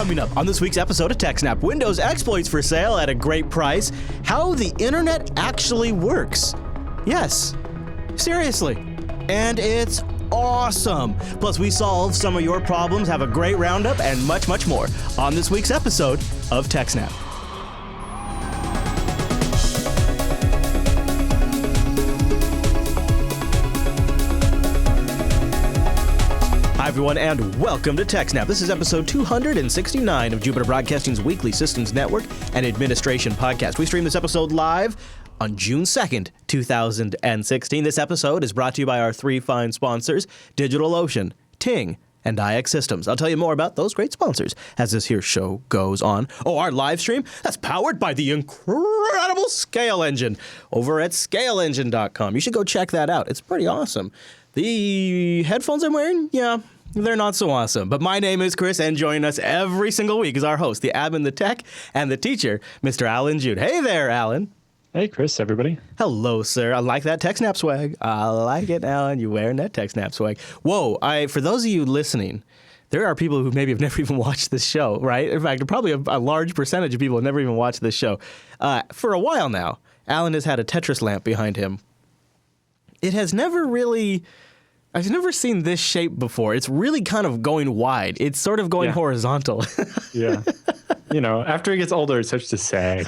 Coming up on this week's episode of TechSNAP, Windows exploits for sale at a great price, how the internet actually works. Yes, seriously. And it's awesome. Plus, we solve some of your problems, have a great roundup, and much, much more on this week's episode of TechSNAP. Hi, everyone, and welcome to TechSNAP. This is episode 269 of Jupiter Broadcasting's weekly systems network and administration podcast. We stream this episode live on June 2nd, 2016. This episode is brought to you by our three fine sponsors, DigitalOcean, Ting, and IX Systems. I'll tell you more about those great sponsors as this here show goes on. Oh, our live stream, that's powered by the incredible Scale Engine over at scaleengine.com. You should go check that out. It's pretty awesome. The headphones I'm wearing, yeah, they're not so awesome. But my name is Chris, and joining us every single week is our host, the admin, the tech, and the teacher, Mr. Alan Jude. Hey there, Alan. Hey, Chris, everybody. Hello, sir. I like that TechSNAP swag. I like it, Alan. You wearing that TechSNAP swag. Whoa, for those of you listening, there are people who maybe have never even watched this show, right? In fact, probably a large percentage of people have never even watched this show. For a while now, Alan has had a Tetris lamp behind him. It has never really... I've never seen this shape before. It's really kind of going wide. It's sort of going horizontal. Yeah. You know, after it gets older, it starts to sag.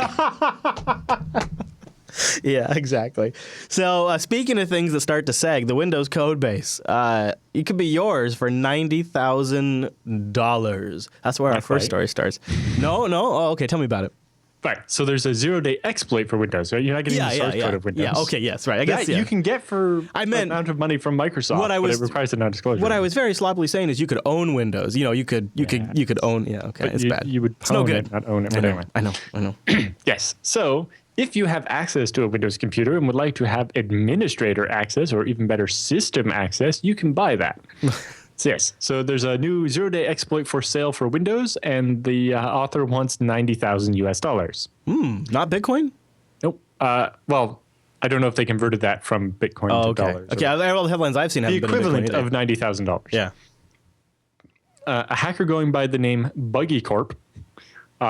Yeah, exactly. So speaking of things that start to sag, the Windows code base, it could be yours for $90,000. That's where our first story starts. No. Oh, okay. Tell me about it. Right. So there's a zero-day exploit for Windows, right? You're not getting the source code of Windows. Yeah. Okay. Yes. Right. I guess you can get for an amount of money from Microsoft, but it requires a non-disclosure. What I was very sloppily saying is you could own Windows. You know, you could own. Yeah. Okay. But it's bad. You would own it, not own it. But anyway. I know. Yes. So if you have access to a Windows computer and would like to have administrator access, or even better, system access, you can buy that. Yes. So there's a new zero-day exploit for sale for Windows, and the author wants $90,000. Not Bitcoin? Nope. Well, I don't know if they converted that from Bitcoin to dollars. Okay. All the headlines I've seen have been equivalent of $90,000. Yeah. A hacker going by the name Buggy Corp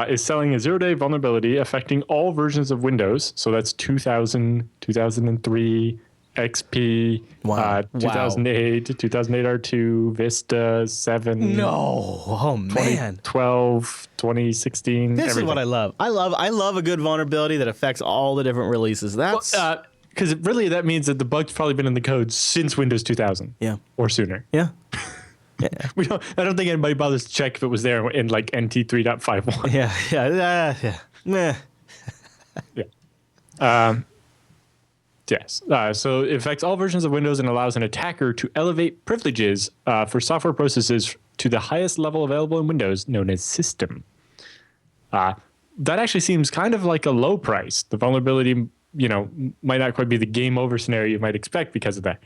is selling a zero-day vulnerability affecting all versions of Windows. So that's 2000, 2003. XP, 2008, 2008 R2, Vista, 7. No. Oh, man. 2012, 2016. This is what I love. I love a good vulnerability that affects all the different releases. That's because really that means that the bug's probably been in the code since Windows 2000. Yeah. Or sooner. Yeah. I don't think anybody bothers to check if it was there in like NT 3.51. Yeah. Meh. Yeah. Yes. So it affects all versions of Windows and allows an attacker to elevate privileges for software processes to the highest level available in Windows, known as system. That actually seems kind of like a low price. The vulnerability, might not quite be the game over scenario you might expect because of that.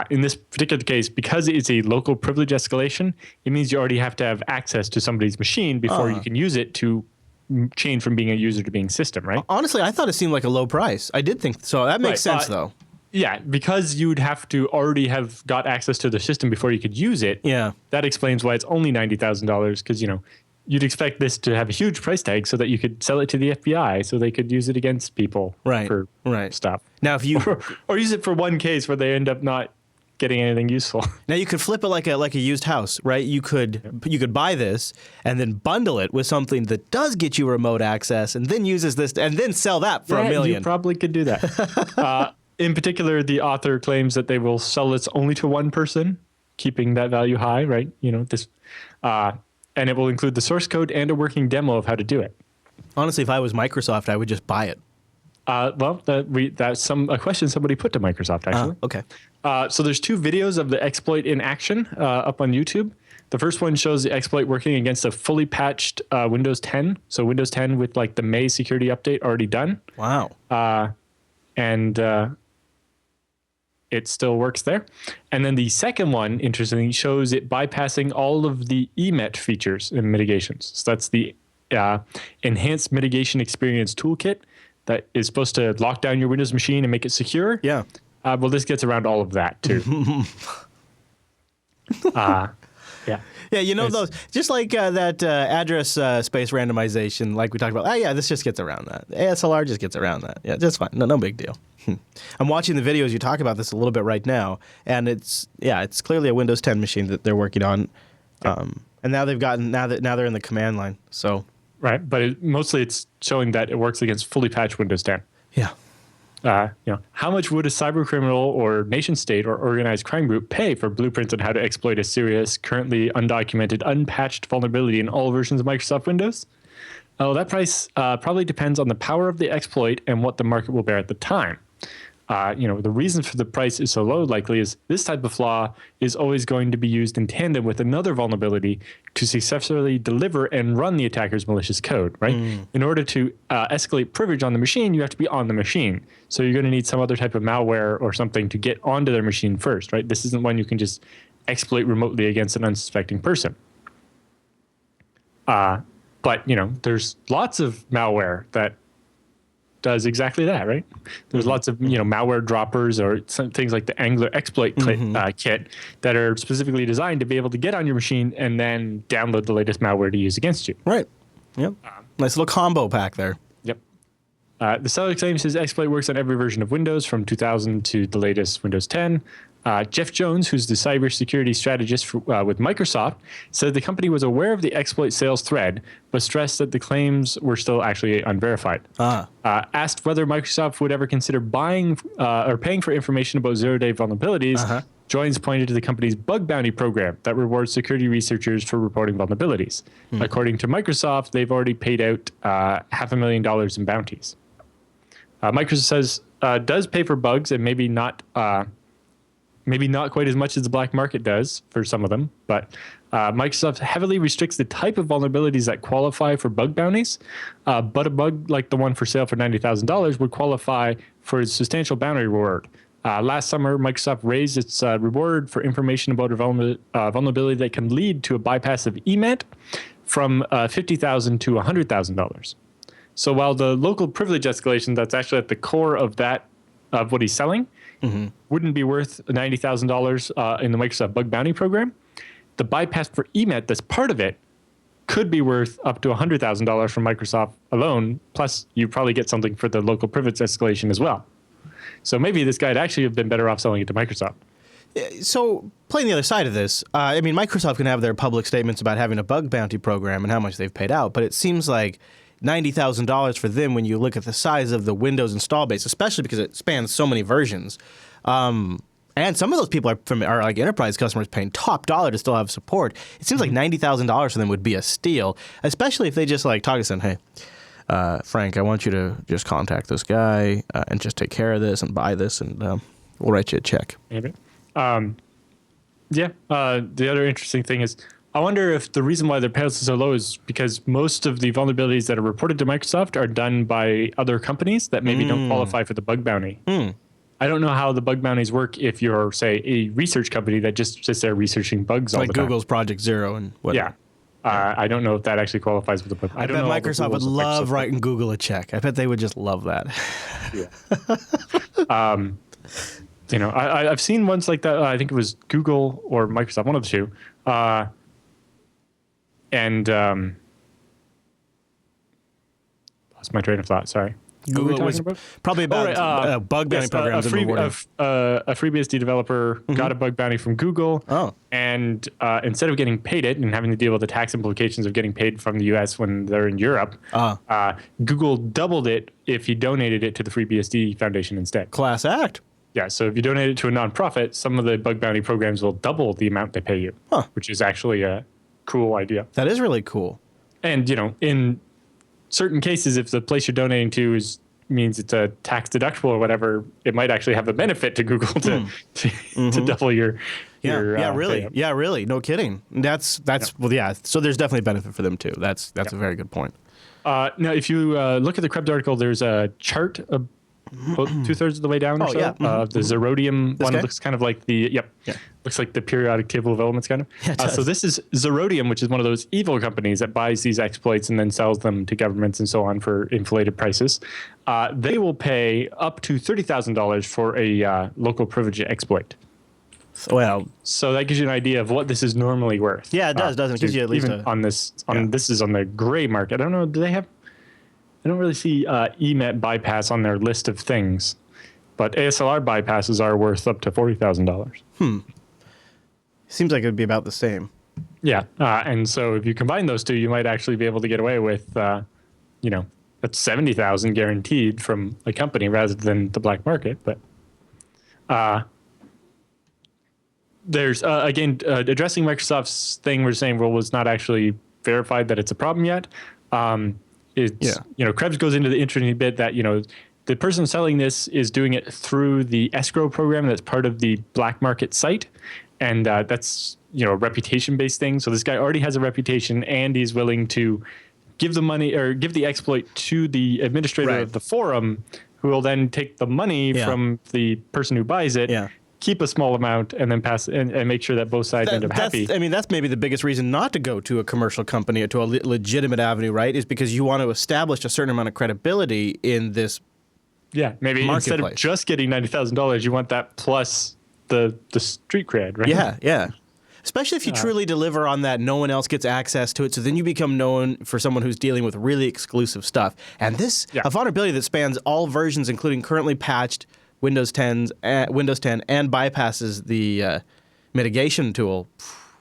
In this particular case, because it's a local privilege escalation, it means you already have to have access to somebody's machine before you can use it to change from being a user to being system, right? Honestly, I thought it seemed like a low price. I did think so. That makes sense, though. Yeah, because you'd have to already have got access to the system before you could use it. Yeah. That explains why it's only $90,000, because, you'd expect this to have a huge price tag so that you could sell it to the FBI so they could use it against people for stuff. Now, if you... or use it for one case where they end up not getting anything useful. Now you could flip it like a used house, right? You could buy this and then bundle it with something that does get you remote access, and then uses this and then sell that for $1 million. You probably could do that. In particular, the author claims that they will sell this only to one person, keeping that value high, right? And it will include the source code and a working demo of how to do it. Honestly, if I was Microsoft, I would just buy it. That's a question somebody put to Microsoft, actually. Okay. So there's two videos of the exploit in action up on YouTube. The first one shows the exploit working against a fully patched Windows 10. So Windows 10 with like the May security update already done. Wow. And it still works there. And then the second one, interestingly, shows it bypassing all of the EMET features and mitigations. So that's the Enhanced Mitigation Experience Toolkit that is supposed to lock down your Windows machine and make it secure. Yeah. Well, this gets around all of that, too. Yeah. Yeah, you know It's- those, just like that address space randomization, like we talked about. Oh yeah, this just gets around that. ASLR just gets around that. Yeah, just fine. No big deal. I'm watching the videos you talk about this a little bit right now, and it's clearly a Windows 10 machine that they're working on, and now they're in the command line. So Right, but mostly it's showing that it works against fully patched Windows 10. yeah, How much would a cyber criminal or nation state or organized crime group pay for blueprints on how to exploit a serious, currently undocumented, unpatched vulnerability in all versions of Microsoft Windows? Oh, that price probably depends on the power of the exploit and what the market will bear at the time. The reason for the price is so low likely is this type of flaw is always going to be used in tandem with another vulnerability to successfully deliver and run the attacker's malicious code, right? In order to escalate privilege on the machine, you have to be on the machine. So you're going to need some other type of malware or something to get onto their machine first, right? This isn't one you can just exploit remotely against an unsuspecting person. But there's lots of malware that does exactly that, right? There's lots of malware droppers or some things like the Angler exploit kit that are specifically designed to be able to get on your machine and then download the latest malware to use against you. right. Yep. Nice little combo pack there. Yep. The seller claims his exploit works on every version of Windows from 2000 to the latest Windows 10. Jeff Jones, who's the cybersecurity strategist with Microsoft, said the company was aware of the exploit sales thread, but stressed that the claims were still actually unverified. Asked whether Microsoft would ever consider buying or paying for information about zero-day vulnerabilities, Jones pointed to the company's bug bounty program that rewards security researchers for reporting vulnerabilities. According to Microsoft, they've already paid out $500,000 in bounties. Microsoft says does pay for bugs and maybe not quite as much as the black market does for some of them, but Microsoft heavily restricts the type of vulnerabilities that qualify for bug bounties, but a bug like the one for sale for $90,000 would qualify for a substantial bounty reward. Last summer, Microsoft raised its reward for information about a vulnerability that can lead to a bypass of EMET from $50,000 to $100,000. So while the local privilege escalation that's actually at the core of what he's selling wouldn't be worth $90,000 in the Microsoft bug bounty program, the bypass for EMET that's part of it could be worth up to $100,000 from Microsoft alone. Plus, you probably get something for the local privilege escalation as well. So maybe this guy'd actually have been better off selling it to Microsoft. So playing the other side of this, Microsoft can have their public statements about having a bug bounty program and how much they've paid out, but it seems like $90,000 for them when you look at the size of the Windows install base, especially because it spans so many versions. And some of those people are like enterprise customers paying top dollar to still have support. It seems like $90,000 for them would be a steal, especially if they just like talk to them, hey, Frank, I want you to just contact this guy and just take care of this and buy this, and we'll write you a check. Maybe. The other interesting thing is, I wonder if the reason why their payouts are so low is because most of the vulnerabilities that are reported to Microsoft are done by other companies that maybe don't qualify for the bug bounty. I don't know how the bug bounties work if you're, say, a research company that just sits there researching bugs all the time. Like Google's Project Zero and whatever. Yeah. I don't know if that actually qualifies for the bug. I bet Microsoft would love writing Google a check. I bet they would just love that. Yeah. I've seen ones like that. I think it was Google or Microsoft, one of the two. Lost my train of thought. Sorry. Google was probably about bug bounty programs. A FreeBSD developer got a bug bounty from Google. And instead of getting paid it and having to deal with the tax implications of getting paid from the U.S. when they're in Europe, Google doubled it if he donated it to the FreeBSD Foundation instead. Class act. Yeah, so if you donate it to a nonprofit, some of the bug bounty programs will double the amount they pay you, which is actually a cool idea. That is really cool. And, in certain cases, if the place you're donating to means it's a tax deductible or whatever, it might actually have a benefit to Google to double your really. payout. Yeah, really. No kidding. That's well, yeah. So there's definitely a benefit for them too. That's a very good point. Now, if you look at the Krebs article, there's a chart about 2/3 of the way down or so. Yeah. The Zerodium one guy? looks kind of like looks like the periodic table of elements kind of. Yeah, it does. So this is Zerodium, which is one of those evil companies that buys these exploits and then sells them to governments and so on for inflated prices. They will pay up to $30,000 for a local privilege exploit. Well, So that gives you an idea of what this is normally worth. yeah, it does, doesn't it? Gives you at least even on this. This is on the gray market. I don't know. Do they have? I don't really see EMET bypass on their list of things, but ASLR bypasses are worth up to $40,000. Seems like it would be about the same. Yeah, and so if you combine those two, you might actually be able to get away with, that's 70,000 guaranteed from a company rather than the black market. But there's addressing Microsoft's thing. We're saying was not actually verified that it's a problem yet. Krebs goes into the interesting bit that the person selling this is doing it through the escrow program that's part of the black market site, and that's a reputation-based thing. So this guy already has a reputation, and he's willing to give the money or give the exploit to the administrator of the forum, who will then take the money from the person who buys it, keep a small amount, and then pass and make sure that both sides end up happy. I mean, that's maybe the biggest reason not to go to a commercial company or to a legitimate avenue, right? Is because you want to establish a certain amount of credibility in this. Yeah, maybe instead of just getting $90,000, you want that plus the street cred, right? Yeah. Especially if you truly deliver on that, no one else gets access to it. So then you become known for someone who's dealing with really exclusive stuff. And this, a vulnerability that spans all versions, including currently patched Windows 10 and bypasses the mitigation tool.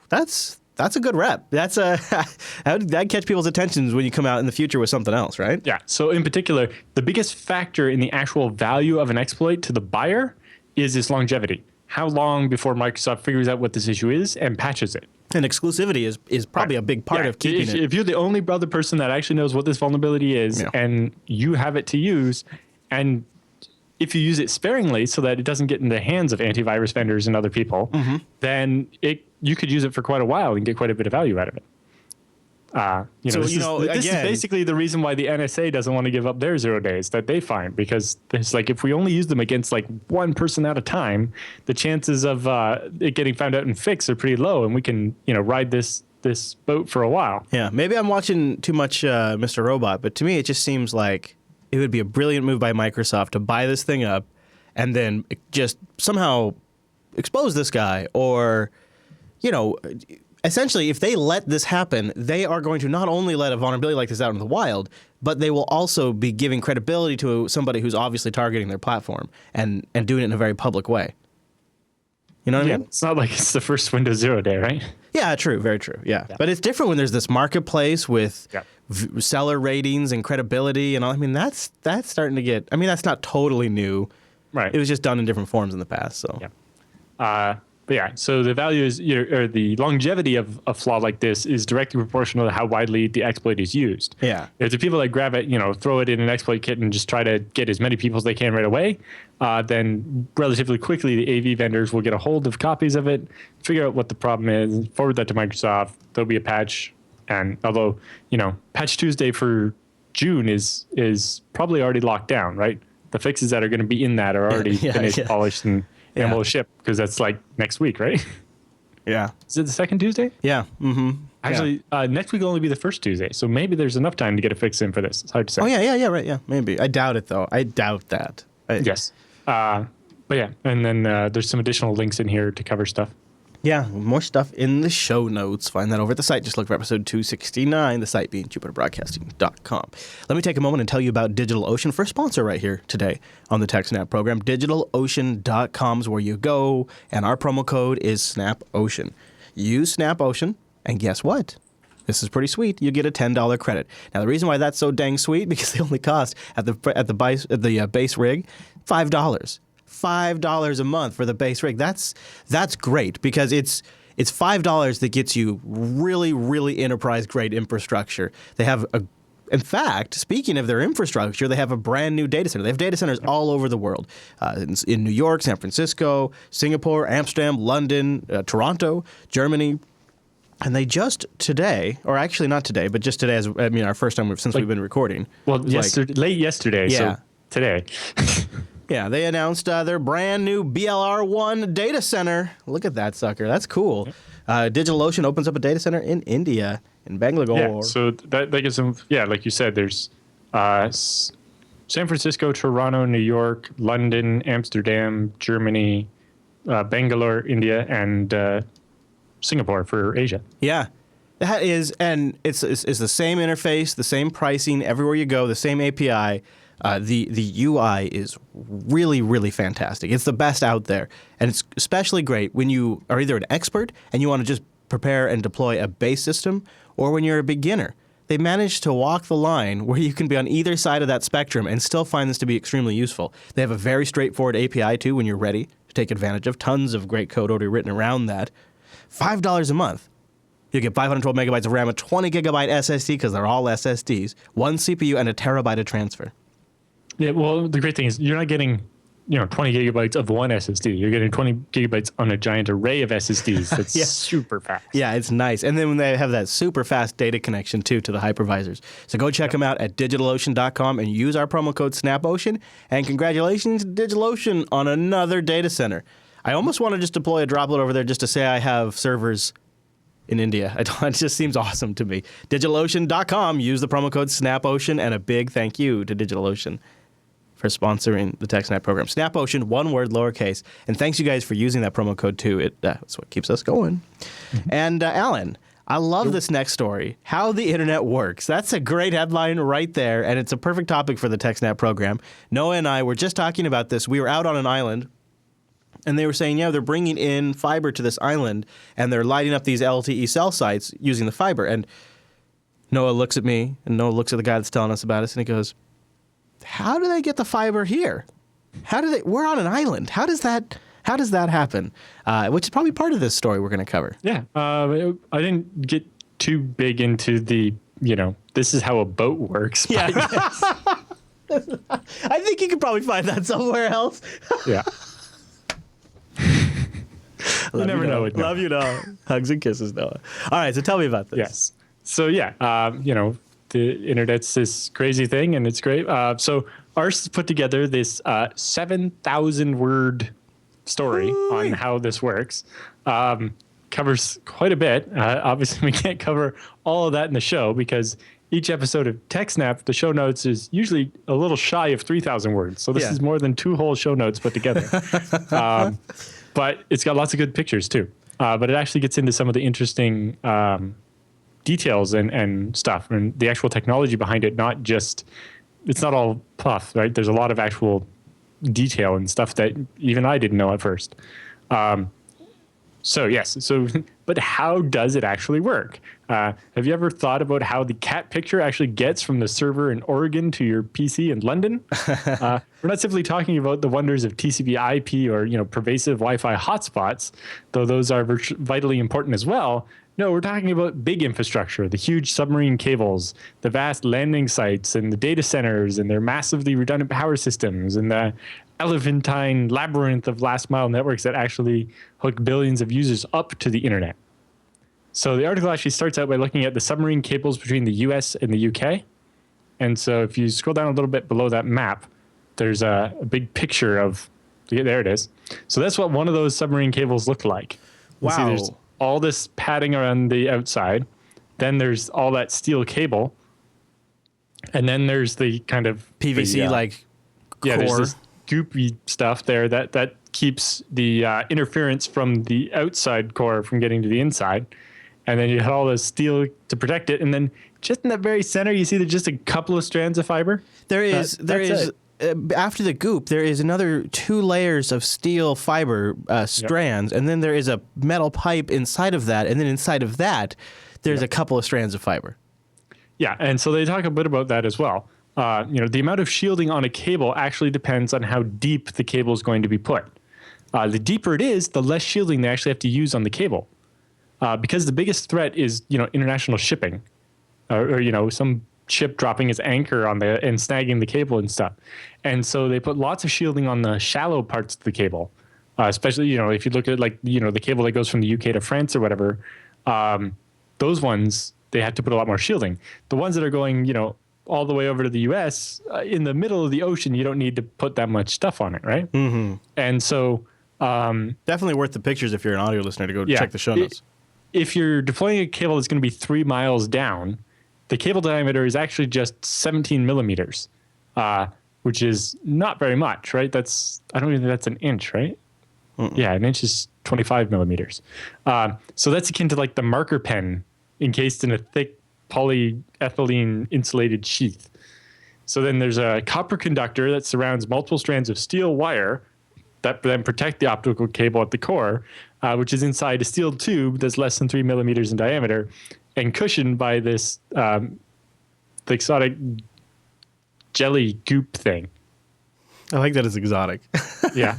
That's a good rep. That'd catch people's attentions when you come out in the future with something else, right? Yeah. So in particular, the biggest factor in the actual value of an exploit to the buyer is its longevity. How long before Microsoft figures out what this issue is and patches it? And exclusivity is probably a big part of keeping it. If you're the only other person that actually knows what this vulnerability is and you have it to use, and if you use it sparingly so that it doesn't get in the hands of antivirus vendors and other people, then you could use it for quite a while and get quite a bit of value out of it. This is basically the reason why the NSA doesn't want to give up their 0 days that they find, because it's like if we only use them against like one person at a time, the chances of it getting found out and fixed are pretty low, and we can ride this boat for a while. Yeah, maybe I'm watching too much Mr. Robot, but to me it just seems like it would be a brilliant move by Microsoft to buy this thing up and then just somehow expose this guy, or essentially, if they let this happen, they are going to not only let a vulnerability like this out in the wild, but they will also be giving credibility to somebody who's obviously targeting their platform and doing it in a very public way. You know what I mean? It's not like it's the first Windows 0 day, right? Yeah, true. Very true. Yeah. But it's different when there's this marketplace with seller ratings and credibility and all. I mean, that's starting to get... I mean, that's not totally new. Right. It was just done in different forms in the past, so... Yeah. So the value is, or the longevity of a flaw like this is directly proportional to how widely the exploit is used. Yeah. If the people that grab it, throw it in an exploit kit and just try to get as many people as they can right away, then relatively quickly the AV vendors will get a hold of copies of it, figure out what the problem is, forward that to Microsoft. There'll be a patch, and although Patch Tuesday for June is probably already locked down, right? The fixes that are going to be in that are already finished, polished, and we'll ship, because that's like next week, right? Yeah. Is it the second Tuesday? Yeah. Mm-hmm. Actually, next week will only be the first Tuesday, so maybe there's enough time to get a fix in for this. It's hard to say. Oh, yeah, right, yeah, maybe. I doubt it, though. I doubt that. Yes. But yeah, and then there's some additional links in here to cover stuff. Yeah, more stuff in the show notes. Find that over at the site. Just look for episode 269, the site being jupiterbroadcasting.com. Let me take a moment and tell you about DigitalOcean, first sponsor right here today on the TechSNAP program. DigitalOcean.com is where you go, and our promo code is SNAPOcean. Use SNAPOcean, and guess what? This is pretty sweet. You get a $10 credit. Now, the reason why that's so dang sweet, because they only cost at the base rig $5. $5 a month for the base rig. That's great, because it's $5 that gets you really, really enterprise-grade infrastructure. They have in fact, speaking of their infrastructure, they have a brand new data center. They have data centers all over the world, in New York, San Francisco, Singapore, Amsterdam, London, Toronto, Germany. And they just today, or actually not today, but just today, our first time since we've been recording. Well, late yesterday, so today. Yeah, they announced their brand new BLR1 data center. Look at that sucker. That's cool. DigitalOcean opens up a data center in India, in Bangalore. Yeah, so that gives them, like you said, there's San Francisco, Toronto, New York, London, Amsterdam, Germany, Bangalore, India, and Singapore for Asia. Yeah. That is, and it's the same interface, the same pricing everywhere you go, the same API. The UI is really, really fantastic. It's the best out there. And it's especially great when you are either an expert and you want to just prepare and deploy a base system, or when you're a beginner. They managed to walk the line where you can be on either side of that spectrum and still find this to be extremely useful. They have a very straightforward API, too, when you're ready to take advantage of. Tons of great code already written around that. $5 a month. You get 512 megabytes of RAM, a 20 gigabyte SSD, because they're all SSDs, one CPU, and a terabyte of transfer. Yeah, well, the great thing is you're not getting 20 gigabytes of one SSD. You're getting 20 gigabytes on a giant array of SSDs. That's super fast. Yeah, it's nice. And then when they have that super fast data connection, too, to the hypervisors. So go check them out at DigitalOcean.com and use our promo code SNAPOcean. And congratulations, DigitalOcean, on another data center. I almost want to just deploy a droplet over there just to say I have servers in India. It just seems awesome to me. DigitalOcean.com. Use the promo code SNAPOcean, and a big thank you to DigitalOcean for sponsoring the TechSNAP program. SNAPOcean, one word, lowercase. And thanks you guys for using that promo code too. That's what keeps us going. Mm-hmm. And Alan, I love this next story, How the Internet Works. That's a great headline right there, and it's a perfect topic for the TechSNAP program. Noah and I were just talking about this. We were out on an island, and they were saying, they're bringing in fiber to this island, and they're lighting up these LTE cell sites using the fiber. And Noah looks at me, and Noah looks at the guy that's telling us about this, and he goes, how do they get the fiber here? We're on an island. How does that happen? Which is probably part of this story we're going to cover. Yeah. I didn't get too big into the, this is how a boat works. Yeah. I think you could probably find that somewhere else. Yeah. You never know. Love you, Noah. Hugs and kisses, Noah. All right, so tell me about this. Yes. So, the internet's this crazy thing, and it's great. So ours put together this 7,000-word story on how this works. Covers quite a bit. Obviously, we can't cover all of that in the show because each episode of TechSNAP, the show notes is usually a little shy of 3,000 words. So this is more than 2 whole show notes put together. But it's got lots of good pictures, too. But it actually gets into some of the interesting details and stuff, and the actual technology behind it. It's not all puff, right? There's a lot of actual detail and stuff that even I didn't know at first. But how does it actually work? Have you ever thought about how the cat picture actually gets from the server in Oregon to your PC in London? We're not simply talking about the wonders of TCP/IP or pervasive Wi-Fi hotspots, though those are vitally important as well. No, we're talking about big infrastructure, the huge submarine cables, the vast landing sites, and the data centers, and their massively redundant power systems, and the elephantine labyrinth of last-mile networks that actually hook billions of users up to the internet. So the article actually starts out by looking at the submarine cables between the US and the UK. And so if you scroll down a little bit below that map, there's a big picture of, there it is. So that's what one of those submarine cables looked like. Wow. See, there's all this padding around the outside. Then there's all that steel cable. And then there's the kind of PVC core. There's this goopy stuff there that keeps the interference from the outside core from getting to the inside. And then you have all this steel to protect it. And then just in the very center, you see there's just a couple of strands of fiber. There is after the goop, there is another 2 layers of steel fiber strands, and then there is a metal pipe inside of that, and then inside of that, there's a couple of strands of fiber. Yeah, and so they talk a bit about that as well. The amount of shielding on a cable actually depends on how deep the cable is going to be put. The deeper it is, the less shielding they actually have to use on the cable. Because the biggest threat is, international shipping, or some ship dropping its anchor on and snagging the cable and stuff. And so they put lots of shielding on the shallow parts of the cable, especially, if you look at the cable that goes from the UK to France or whatever, those ones, they have to put a lot more shielding. The ones that are going, all the way over to the US, in the middle of the ocean, you don't need to put that much stuff on it, right? Mm-hmm. And so... definitely worth the pictures if you're an audio listener to go check the show notes. If you're deploying a cable that's going to be 3 miles down, the cable diameter is actually just 17 millimeters, which is not very much, right? I don't even think that's an inch, right? Yeah, an inch is 25 millimeters. So that's akin to like the marker pen encased in a thick polyethylene insulated sheath. So then there's a copper conductor that surrounds multiple strands of steel wire that then protect the optical cable at the core, which is inside a steel tube that's less than 3 millimeters in diameter and cushioned by this exotic jelly goop thing. I like that it's exotic. Yeah.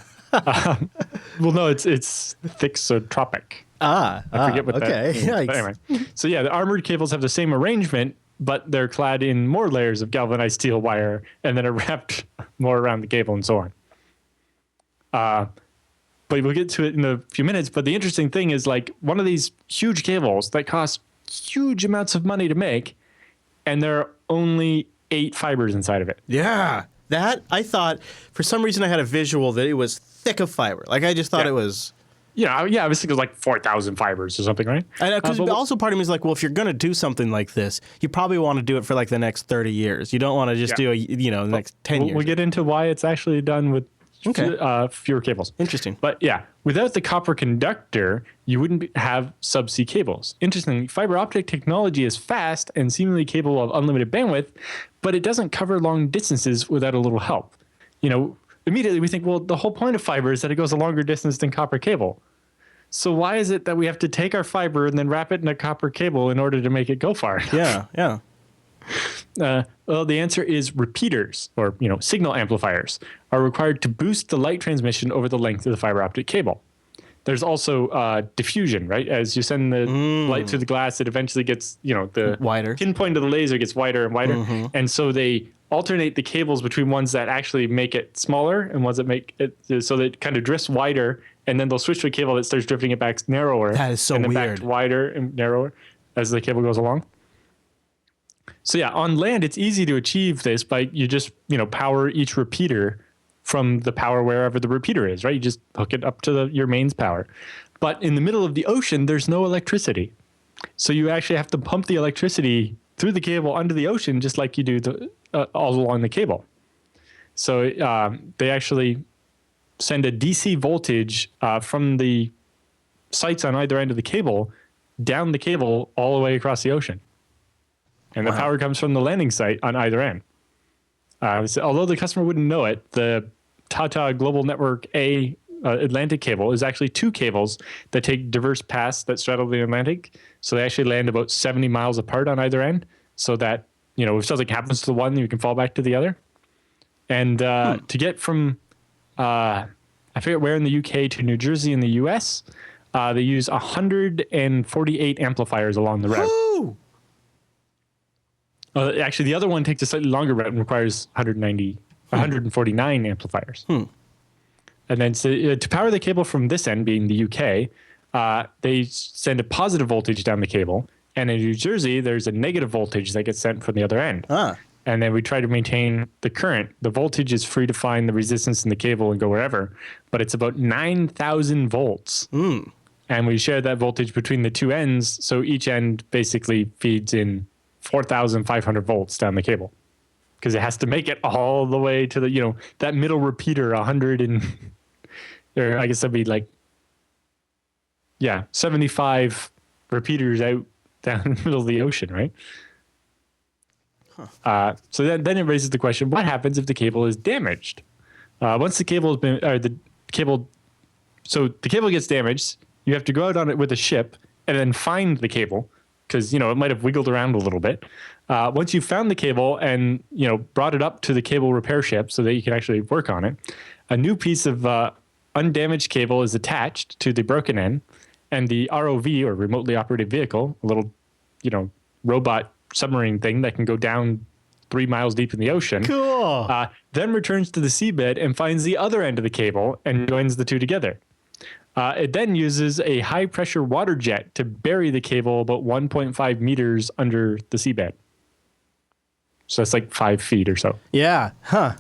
Well, no, it's thixotropic. I forget what that means. But anyway, so yeah, the armored cables have the same arrangement, but they're clad in more layers of galvanized steel wire and then are wrapped more around the cable and so on. But we'll get to it in a few minutes. But the interesting thing is, like, one of these huge cables that cost huge amounts of money to make, and there are only 8 fibers inside of it. Yeah. That, I thought, for some reason I had a visual that it was thick of fiber. Like, I just thought it was... Yeah, I was thinking it was like 4,000 fibers or something, right? Because also part of me is like, well, if you're going to do something like this, you probably want to do it for like the next 30 years. You don't want to just do, the next 10 years. We'll get into why it's actually done with fewer cables. Interesting. But yeah, without the copper conductor, you wouldn't have subsea cables. Interestingly, fiber optic technology is fast and seemingly capable of unlimited bandwidth, but it doesn't cover long distances without a little help. Immediately we think, well, the whole point of fiber is that it goes a longer distance than copper cable. So why is it that we have to take our fiber and then wrap it in a copper cable in order to make it go far enough? Yeah. Well, the answer is repeaters, or signal amplifiers, are required to boost the light transmission over the length of the fiber optic cable. There's also diffusion, right? As you send the light through the glass, it eventually gets, the wider pinpoint of the laser gets wider and wider. Mm-hmm. And so they alternate the cables between ones that actually make it smaller and ones that make it so that it kind of drifts wider. And then they'll switch to a cable that starts drifting it back narrower. That is so and then weird. Back wider and narrower as the cable goes along. So yeah, on land, it's easy to achieve this by you just, power each repeater from the power wherever the repeater is, right? You just hook it up to your mains power. But in the middle of the ocean, there's no electricity. So you actually have to pump the electricity through the cable under the ocean, just like you do all along the cable. So they actually send a DC voltage from the sites on either end of the cable down the cable all the way across the ocean. And the power comes from the landing site on either end. So although the customer wouldn't know it, the Tata Global Network A Atlantic cable is actually 2 cables that take diverse paths that straddle the Atlantic. So they actually land about 70 miles apart on either end, so that if something happens to the one, you can fall back to the other. And to get from I forget where in the UK to New Jersey in the US, they use 148 amplifiers along the route. Woo! Actually, the other one takes a slightly longer route and requires 149 amplifiers. And then to power the cable from this end, being the UK, they send a positive voltage down the cable. And in New Jersey, there's a negative voltage that gets sent from the other end. And then we try to maintain the current. The voltage is free to find the resistance in the cable and go wherever, but it's about 9,000 volts. And we share that voltage between the two ends, so each end basically feeds in 4,500 volts down the cable, because it has to make it all the way to the, that middle repeater, 100 and, or I guess that'd be like, 75 repeaters out down in the middle of the ocean, right? So then it raises the question: what happens if the cable is damaged? Once the cable has been, or the cable gets damaged, you have to go out on it with a ship and then find the cable, because it might have wiggled around a little bit. Once you've found the cable and brought it up to the cable repair ship so that you can actually work on it, a new piece of undamaged cable is attached to the broken end, and the ROV, or remotely operated vehicle, a little robot submarine thing that can go down 3 miles deep in the ocean. Cool. Then returns to the seabed and finds the other end of the cable and joins the two together. It then uses a high pressure water jet to bury the cable about 1.5 meters under the seabed. So that's like 5 feet or so. Yeah. Huh.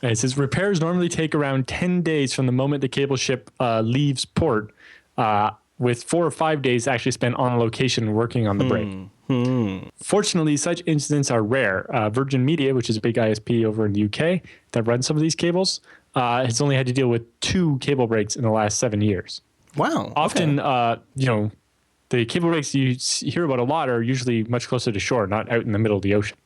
And it says repairs normally take around 10 days from the moment the cable ship leaves port, with 4 or 5 days actually spent on location working on the break. Fortunately, such incidents are rare. Virgin Media, which is a big ISP over in the UK that runs some of these cables, has only had to deal with 2 cable breaks in the last 7 years. Wow. Often, the cable breaks you hear about a lot are usually much closer to shore, not out in the middle of the ocean.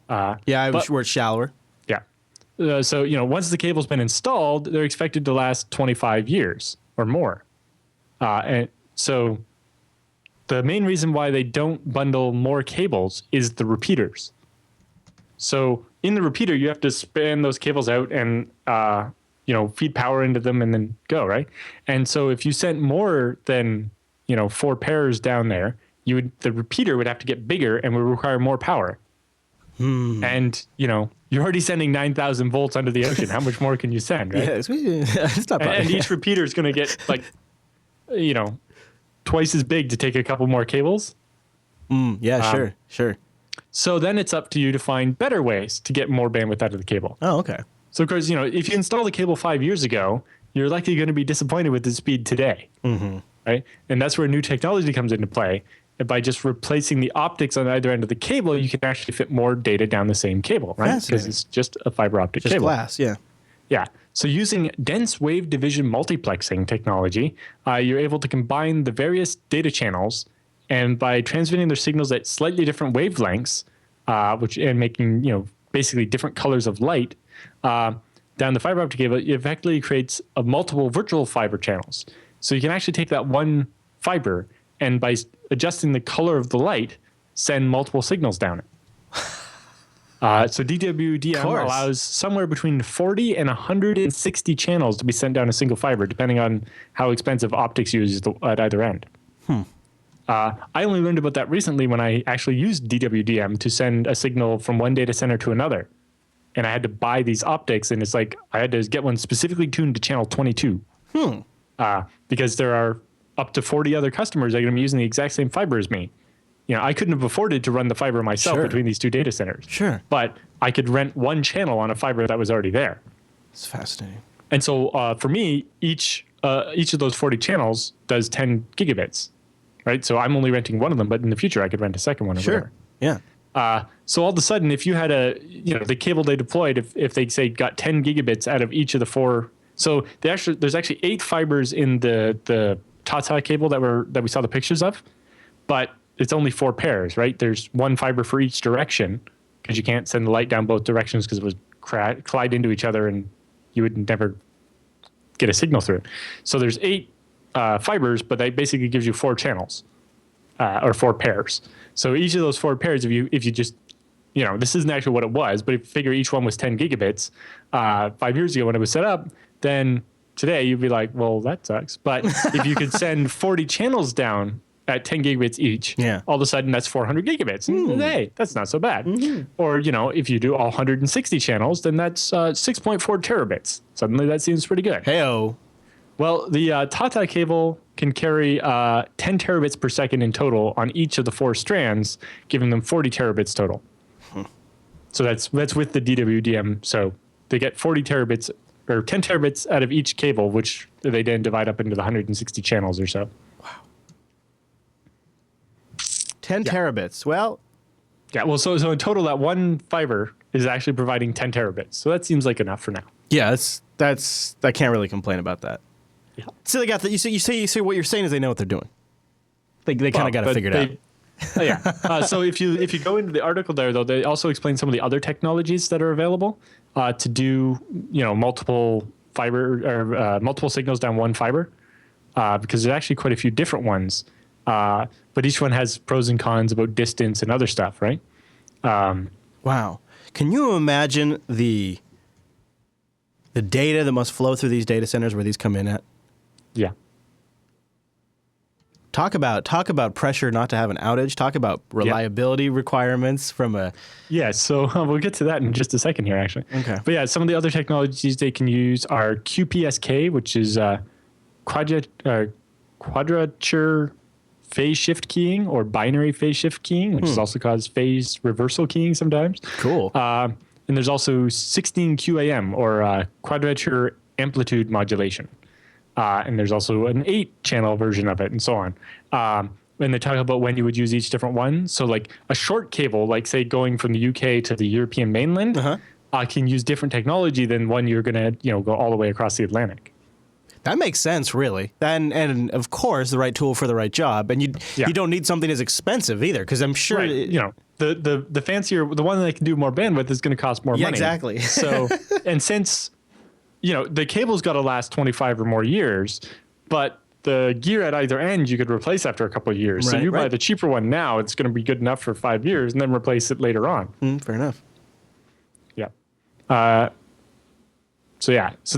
Yeah, where it's shallower. Yeah. So, once the cable's been installed, they're expected to last 25 years or more. And so the main reason why they don't bundle more cables is the repeaters. So in the repeater, you have to span those cables out and, feed power into them and then go, right? And so if you sent more than, 4 pairs down there, the repeater would have to get bigger and would require more power. And, you're already sending 9,000 volts under the ocean. How much more can you send, right? Yeah, it's not bad. And each repeater is going to get twice as big to take a couple more cables. Yeah, sure. So then it's up to you to find better ways to get more bandwidth out of the cable. Oh, okay. So of course, if you install the cable 5 years ago, you're likely going to be disappointed with the speed today, right? And that's where new technology comes into play. And by just replacing the optics on either end of the cable, you can actually fit more data down the same cable, right? Because it's just a fiber optic Just cable. glass, yeah. Yeah. So using dense wave division multiplexing technology, you're able to combine the various data channels, and by transmitting their signals at slightly different wavelengths, and making basically different colors of light down the fiber optic cable, it effectively creates multiple virtual fiber channels. So you can actually take that one fiber and by adjusting the color of the light, send multiple signals down it. So DWDM allows somewhere between 40 and 160 channels to be sent down a single fiber, depending on how expensive optics you use at either end. I only learned about that recently when I actually used DWDM to send a signal from one data center to another. And I had to buy these optics, and it's like I had to get one specifically tuned to channel 22. Because there are up to 40 other customers that are going to be using the exact same fiber as me. I couldn't have afforded to run the fiber myself between these 2 data centers. Sure. But I could rent one channel on a fiber that was already there. It's fascinating. And so for me, each of those 40 channels does 10 gigabits, right? So I'm only renting one of them, but in the future I could rent a second one or whatever. Yeah. So all of a sudden, if you had the cable they deployed, if they say got 10 gigabits out of each of the 4, so there's actually 8 fibers in the Tata cable that we saw the pictures of, but it's only 4 pairs, right? There's one fiber for each direction because you can't send the light down both directions because it would collide into each other and you would never get a signal through it. So there's 8 fibers, but that basically gives you 4 channels or 4 pairs. So each of those 4 pairs, if you just, this isn't actually what it was, but if you figure each one was 10 gigabits 5 years ago when it was set up, then today you'd be like, well, that sucks. But if you could send 40 channels down at 10 gigabits each, all of a sudden that's 400 gigabits. Hey, that's not so bad. Or, if you do all 160 channels, then that's 6.4 terabits. Suddenly that seems pretty good. Hey-o. Well, the Tata cable can carry 10 terabits per second in total on each of the 4 strands, giving them 40 terabits total. So that's with the DWDM. So they get 40 terabits or 10 terabits out of each cable, which they then divide up into the 160 channels or so. Wow. 10 terabits. Well. Yeah, well, so in total, that one fiber is actually providing 10 terabits. So that seems like enough for now. Yeah, that's I can't really complain about that. Yeah. So they got that. You say what you're saying is they know what they're doing. They kind of got it figured out. Yeah. So if you go into the article there, though, they also explain some of the other technologies that are available to do multiple fiber or multiple signals down one fiber, because there's actually quite a few different ones. But each one has pros and cons about distance and other stuff, right? Wow. Can you imagine the data that must flow through these data centers where these come in at? Yeah. Talk about pressure not to have an outage. Talk about reliability requirements from a... Yeah, so we'll get to that in just a second here, actually. Okay. But yeah, some of the other technologies they can use are QPSK, which is quadrature phase shift keying or binary phase shift keying, which is also called phase reversal keying sometimes. Cool. And there's also 16 QAM or quadrature amplitude modulation. And there's also an 8-channel version of it and so on. And they talk about when you would use each different one. So like a short cable, like say going from the UK to the European mainland, can use different technology than one you're going to go all the way across the Atlantic. That makes sense, really. And of course, the right tool for the right job. And you don't need something as expensive either, because I'm sure... Right. The fancier, the one that can do more bandwidth is going to cost more money. Exactly. So, and since, the cable's got to last 25 or more years, but the gear at either end you could replace after a couple of years. Right, so you buy the cheaper one now, it's going to be good enough for 5 years, and then replace it later on. Fair enough. Yeah. So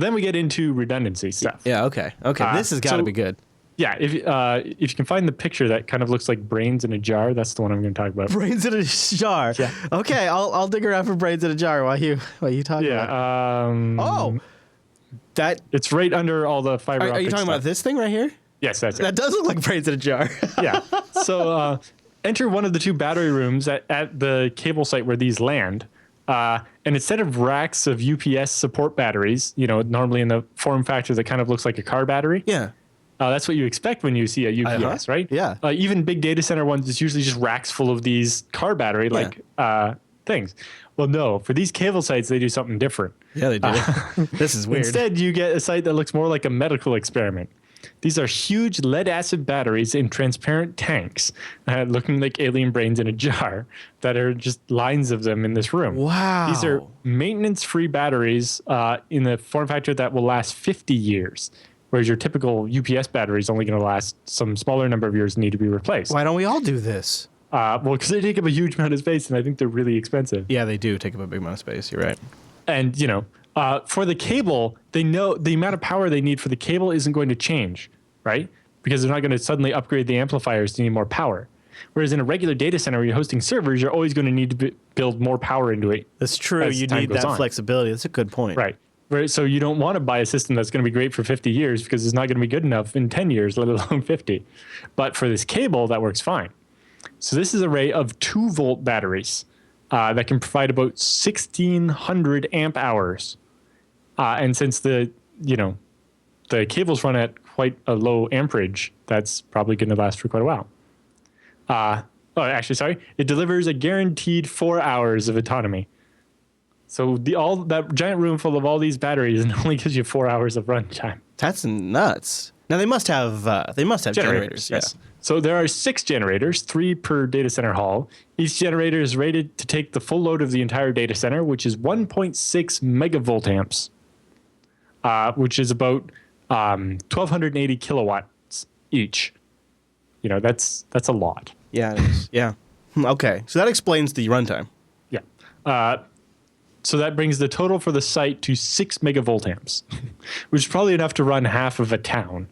then we get into redundancy stuff. Yeah, okay. This has got to be good. Yeah, if you can find the picture that kind of looks like brains in a jar, that's the one I'm going to talk about. Brains in a jar. Yeah. Okay, I'll dig around for brains in a jar while you talk about it. That it's right under all the fiber optic Are you talking stuff. about this thing right here? Yes, that's it. That does look like brains in a jar. Yeah. So enter one of the two battery rooms at the cable site where these land. And instead of racks of UPS support batteries, normally in the form factor that kind of looks like a car battery. Yeah. That's what you expect when you see a UPS, right? Yeah. Even big data center ones, it's usually just racks full of these car battery things. Well, no, for these cable sites, they do something different. Yeah, they do. This is weird. Instead, you get a site that looks more like a medical experiment. These are huge lead-acid batteries in transparent tanks, looking like alien brains in a jar, that are just lines of them in this room. Wow. These are maintenance-free batteries in the form factor that will last 50 years, whereas your typical UPS battery is only going to last some smaller number of years and need to be replaced. Why don't we all do this? Well, because they take up a huge amount of space, and I think they're really expensive. Yeah, they do take up a big amount of space. You're right. And, for the cable, they know the amount of power they need for the cable isn't going to change, right? Because they're not going to suddenly upgrade the amplifiers to need more power. Whereas in a regular data center where you're hosting servers, you're always going to need to build more power into it. That's true. You need that flexibility. That's a good point. Right. So you don't want to buy a system that's going to be great for 50 years because it's not going to be good enough in 10 years, let alone 50. But for this cable, that works fine. So this is an array of 2-volt batteries that can provide about 1,600 amp hours. And since the cables run at quite a low amperage, that's probably going to last for quite a while. It delivers a guaranteed 4 hours of autonomy. So all that giant room full of all these batteries and only gives you 4 hours of runtime. That's nuts. Now they must have generators. Yes. Yeah. So there are 6 generators, 3 per data center hall. Each generator is rated to take the full load of the entire data center, which is 1.6 megavolt amps, which is about 1,280 kilowatts each. That's a lot. Yeah, it is. Yeah. Okay, so that explains the runtime. Yeah. So that brings the total for the site to 6 megavolt amps, which is probably enough to run half of a town.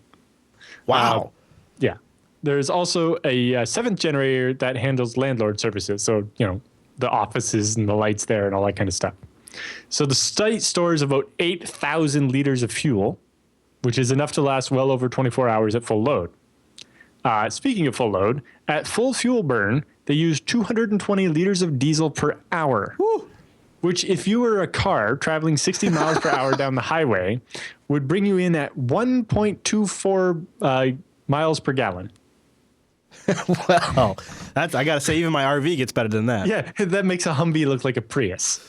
Wow. Yeah. There's also a 7th generator that handles landlord services. So, the offices and the lights there and all that kind of stuff. So the site stores about 8,000 liters of fuel, which is enough to last well over 24 hours at full load. Speaking of full load, at full fuel burn, they use 220 liters of diesel per hour. Woo. Which, if you were a car traveling 60 miles per hour down the highway, would bring you in at 1.24 miles per gallon. Well, I got to say, even my RV gets better than that. Yeah, that makes a Humvee look like a Prius.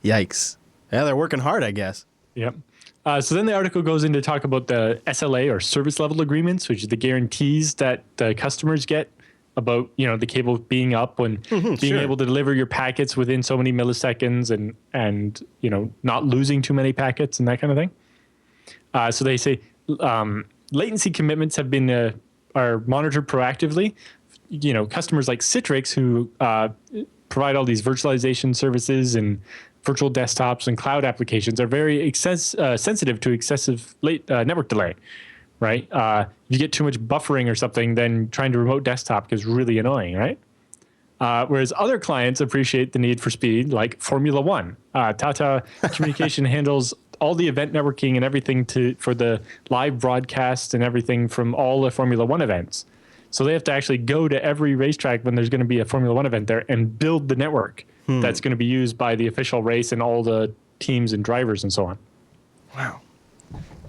Yikes. Yeah, they're working hard, I guess. Yep. So then the article goes in to talk about the SLA, or service level agreements, which is the guarantees that the customers get about, the cable being up and being able to deliver your packets within so many milliseconds and not losing too many packets and that kind of thing. So they say latency commitments have been are monitored proactively. Customers like Citrix, who provide all these virtualization services and virtual desktops and cloud applications, are very sensitive to excessive network delay. Right? If you get too much buffering or something, then trying to remote desktop is really annoying, right? Whereas other clients appreciate the need for speed, like Formula One. Tata Communication handles all the event networking and everything for the live broadcast and everything from all the Formula One events. So they have to actually go to every racetrack when there's going to be a Formula One event there and build the network that's going to be used by the official race and all the teams and drivers and so on. Wow.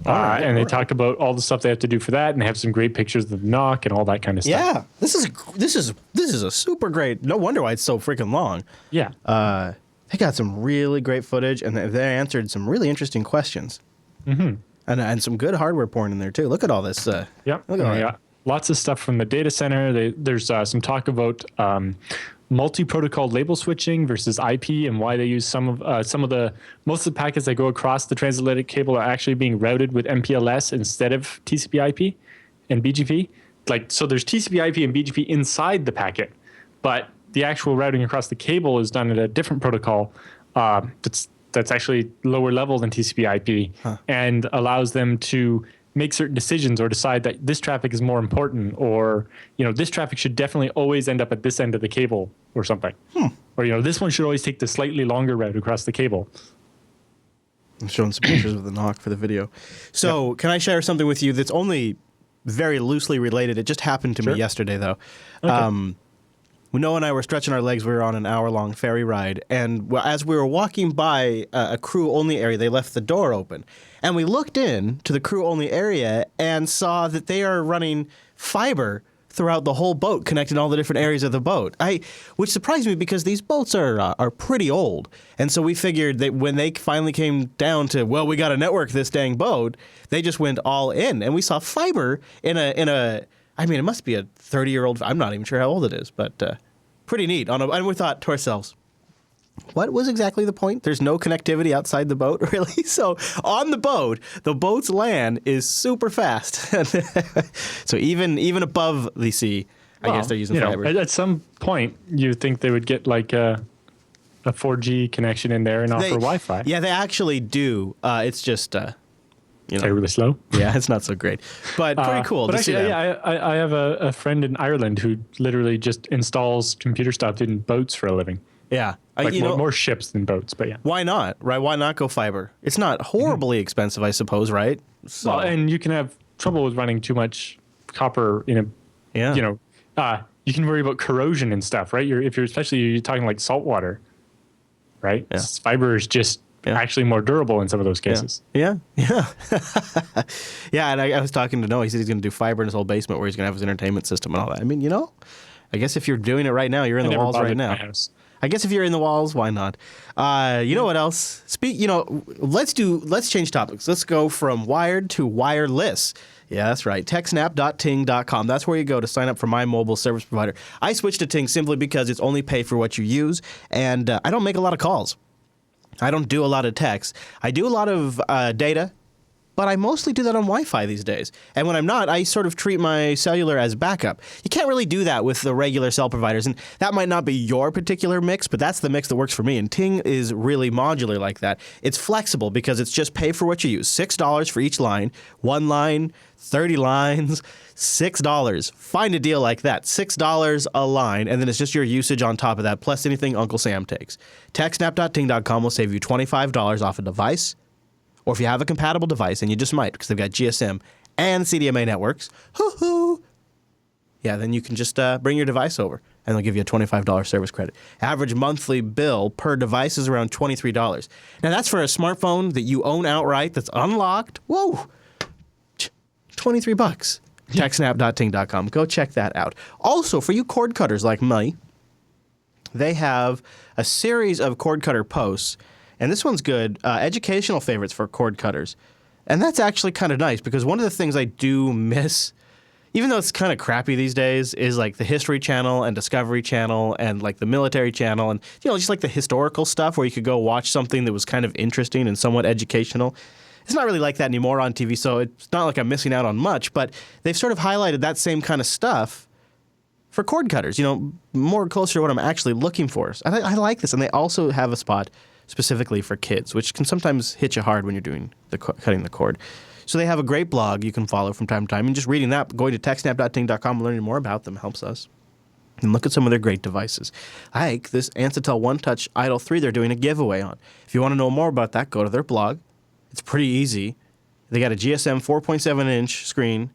And they talk about all the stuff they have to do for that, and they have some great pictures of the knock and all that kind of stuff. Yeah, this is a super great. No wonder why it's so freaking long. Yeah. They got some really great footage, and they answered some really interesting questions. Mm-hmm. And some good hardware porn in there, too. Look at all this. Yep. Look at all that. Lots of stuff from the data center. There's some talk about multi-protocol label switching versus IP and why they use most of the packets that go across the transatlantic cable are actually being routed with MPLS instead of TCP/IP and BGP. So there's TCP/IP and BGP inside the packet, but the actual routing across the cable is done at a different protocol that's actually lower level than TCP/IP and allows them to make certain decisions or decide that this traffic is more important, or this traffic should definitely always end up at this end of the cable or something, or this one should always take the slightly longer route across the cable. I'm showing some pictures of the knock for the video. So Can I share something with you that's only very loosely related? It just happened to me yesterday, though. Okay. Noah and I were stretching our legs. We were on an hour-long ferry ride, and as we were walking by a crew-only area, they left the door open. And we looked in to the crew-only area and saw that they are running fiber throughout the whole boat, connecting all the different areas of the boat. Which surprised me because these boats are pretty old. And so we figured that when they finally came down to, well, we got to network this dang boat, they just went all in. And we saw fiber in a I mean, it must be a 30-year-old. I'm not even sure how old it is, but pretty neat. And we thought to ourselves, what was exactly the point? There's no connectivity outside the boat, really? So on the boat's LAN is super fast. So even above the sea, I guess they're using fiber. At some point, you think they would get like a 4G connection in there and offer Wi-Fi. Yeah, they actually do. It's just... really slow. Yeah, it's not so great, but pretty cool. But actually, I have a friend in Ireland who literally just installs computer stuff in boats for a living. Yeah, more ships than boats, but yeah. Why not? Right? Why not go fiber? It's not horribly expensive, I suppose, right? So. Well, and you can have trouble with running too much copper in a. Yeah. You can worry about corrosion and stuff, right? Especially you're talking like salt water, right? Yeah. Fiber is just. Yeah. Actually more durable in some of those cases. Yeah. Yeah, and I was talking to Noah. He said he's going to do fiber in his whole basement where he's going to have his entertainment system and all that. I mean, I guess if you're doing it right now, you're in the walls right now. I guess if you're in the walls, why not? You know what else? Let's change topics. Let's go from wired to wireless. Yeah, that's right. TechSNAP.ting.com. That's where you go to sign up for my mobile service provider. I switched to Ting simply because it's only pay for what you use, and I don't make a lot of calls. I don't do a lot of text. I do a lot of data, but I mostly do that on Wi-Fi these days. And when I'm not, I sort of treat my cellular as backup. You can't really do that with the regular cell providers, and that might not be your particular mix, but that's the mix that works for me. And Ting is really modular like that. It's flexible because it's just pay for what you use. $6 for each line. One line, 30 lines, $6. Find a deal like that. $6 a line, and then it's just your usage on top of that, plus anything Uncle Sam takes. TechSNAP.ting.com will save you $25 off a device, or if you have a compatible device, and you just might because they've got GSM and CDMA networks, yeah, then you can just bring your device over, and they'll give you a $25 service credit. Average monthly bill per device is around $23. Now, that's for a smartphone that you own outright that's unlocked. Whoa! $23. TechSNAP.ting.com. Go check that out. Also, for you cord cutters like me, they have a series of cord cutter posts, and this one's good, educational favorites for cord cutters. And that's actually kind of nice because one of the things I do miss, even though it's kind of crappy these days, is like the History Channel and Discovery Channel and like the Military Channel and, just like the historical stuff where you could go watch something that was kind of interesting and somewhat educational. It's not really like that anymore on TV, so it's not like I'm missing out on much, but they've sort of highlighted that same kind of stuff for cord cutters, more closer to what I'm actually looking for. And I like this, and they also have a spot specifically for kids, which can sometimes hit you hard when you're doing cutting the cord. So they have a great blog you can follow from time to time, and just reading that, going to TechSNAP.ting.com and learning more about them helps us. And look at some of their great devices. Like this Ansitel One Touch Idol 3 they're doing a giveaway on. If you want to know more about that, go to their blog. It's pretty easy. They got a GSM 4.7-inch screen,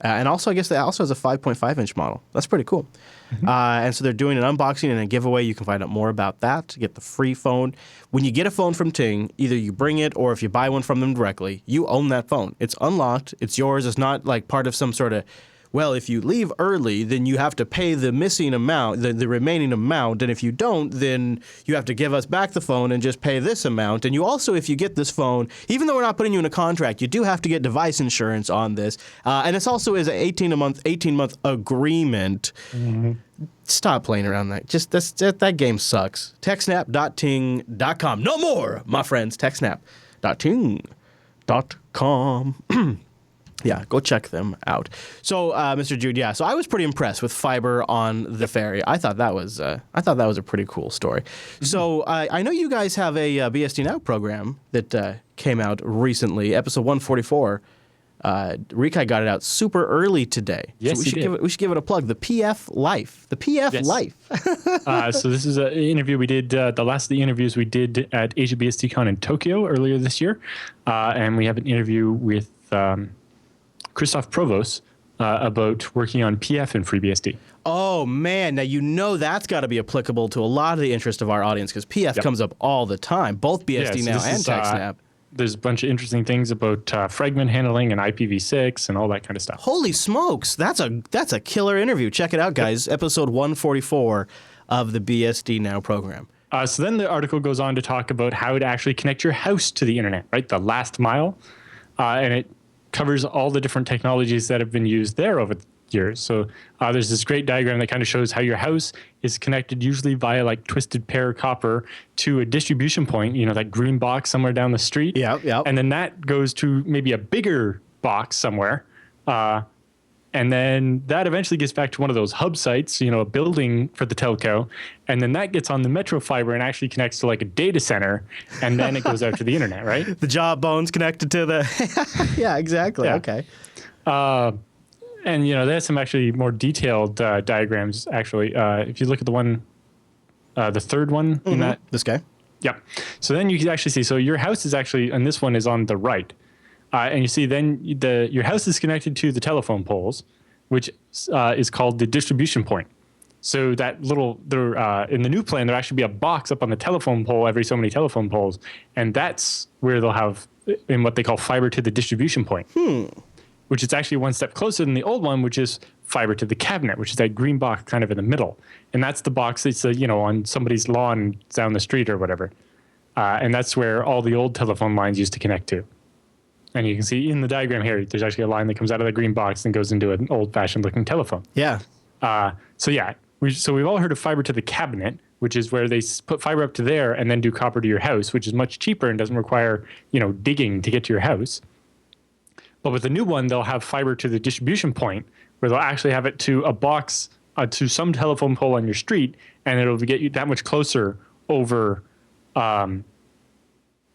and also I guess they also has a 5.5-inch model. That's pretty cool. Mm-hmm. And so they're doing an unboxing and a giveaway. You can find out more about that to get the free phone. When you get a phone from Ting, either you bring it or if you buy one from them directly, you own that phone. It's unlocked. It's yours. It's not like part of some sort of well, if you leave early, then you have to pay the missing amount, the remaining amount. And if you don't, then you have to give us back the phone and just pay this amount. And you also, if you get this phone, even though we're not putting you in a contract, you do have to get device insurance on this. And it's also is an 18-month agreement. Mm-hmm. Stop playing around that. Just that game sucks. TechSNAP.ting.com. No more, my friends. TechSNAP.ting.com. Yeah, go check them out. So, Mr. Jude, so I was pretty impressed with fiber on the ferry. I thought that was a pretty cool story. Mm-hmm. So, I know you guys have a BSD Now program that came out recently, episode 144. Rikai got it out super early today. Yes, so we should give it a plug. The PF Life. The PF Life. So this is an interview we did. The last of the interviews we did at Asia BSDCon in Tokyo earlier this year, and we have an interview with Christoph Provost about working on PF and FreeBSD. Oh, man. Now, that's got to be applicable to a lot of the interest of our audience because PF comes up all the time, both BSD Now and TechSNAP. There's a bunch of interesting things about fragment handling and IPv6 and all that kind of stuff. Holy smokes. That's a killer interview. Check it out, guys. Episode 144 of the BSD Now program. So then the article goes on to talk about how to actually connect your house to the internet, right? The last mile. And it covers all the different technologies that have been used there over the years. So there's this great diagram that kind of shows how your house is connected usually via like twisted pair copper to a distribution point, that green box somewhere down the street. Yeah. And then that goes to maybe a bigger box somewhere. And then that eventually gets back to one of those hub sites, a building for the telco. And then that gets on the metro fiber and actually connects to like a data center. And then it goes out to the internet, right? The jawbone's connected to the... Yeah, exactly. Yeah. Okay. And, there's some actually more detailed diagrams, actually. If you look at the one, the third one in that. This guy? Yep. So then you can actually see, so your house is actually, and this one is on the right. And you see then your house is connected to the telephone poles, which is called the distribution point. So that in the new plan, there'll actually be a box up on the telephone pole, every so many telephone poles. And that's where they'll have in what they call fiber to the distribution point, which is actually one step closer than the old one, which is fiber to the cabinet, which is that green box kind of in the middle. And that's the box that's, on somebody's lawn down the street or whatever. And that's where all the old telephone lines used to connect to. And you can see in the diagram here, there's actually a line that comes out of the green box and goes into an old-fashioned looking telephone. Yeah. We've all heard of fiber to the cabinet, which is where they put fiber up to there and then do copper to your house, which is much cheaper and doesn't require, digging to get to your house. But with the new one, they'll have fiber to the distribution point where they'll actually have it to a box, to some telephone pole on your street, and it'll get you that much closer over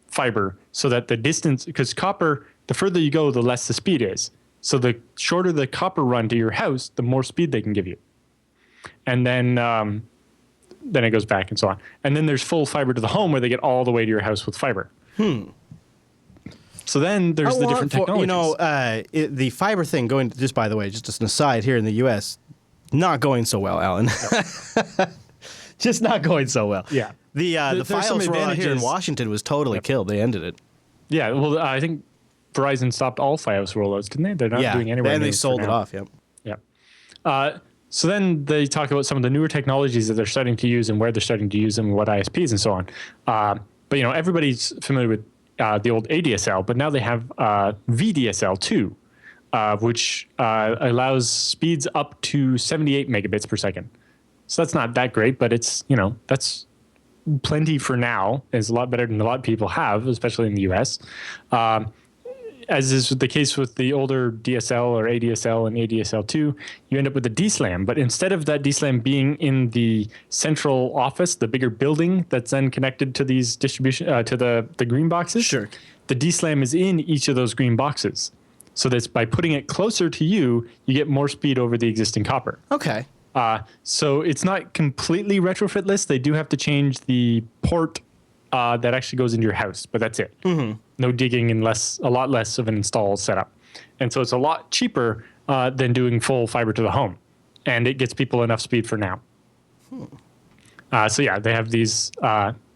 fiber so that the distance, because copper, the further you go, the less the speed is. So the shorter the copper run to your house, the more speed they can give you. And then it goes back and so on. And then there's full fiber to the home where they get all the way to your house with fiber. So then there's the different technologies. The fiber thing going, just by the way, just as an aside here in the U.S., not going so well, Alan. No. Just not going so well. Yeah. The Fios rollout here in Washington was totally killed. They ended it. Yeah, well, I think Verizon stopped all Fios rollouts, didn't they? They're not doing anywhere. And they sold it off, Yeah. So then they talk about some of the newer technologies that they're starting to use and where they're starting to use them and what ISPs and so on. But, everybody's familiar with the old ADSL, but now they have VDSL too, which allows speeds up to 78 megabits per second. So that's not that great, but it's, that's plenty for now. It's a lot better than a lot of people have, especially in the US. As is the case with the older DSL or ADSL and ADSL2, you end up with a DSLAM. But instead of that DSLAM being in the central office, the bigger building that's then connected to these distribution to the green boxes, sure, the DSLAM is in each of those green boxes. So that's by putting it closer to you, you get more speed over the existing copper. Okay. So it's not completely retrofitless. They do have to change the port that actually goes into your house, but that's it. Mm-hmm. No digging and a lot less of an install setup. And so it's a lot cheaper than doing full fiber to the home. And it gets people enough speed for now. They have these.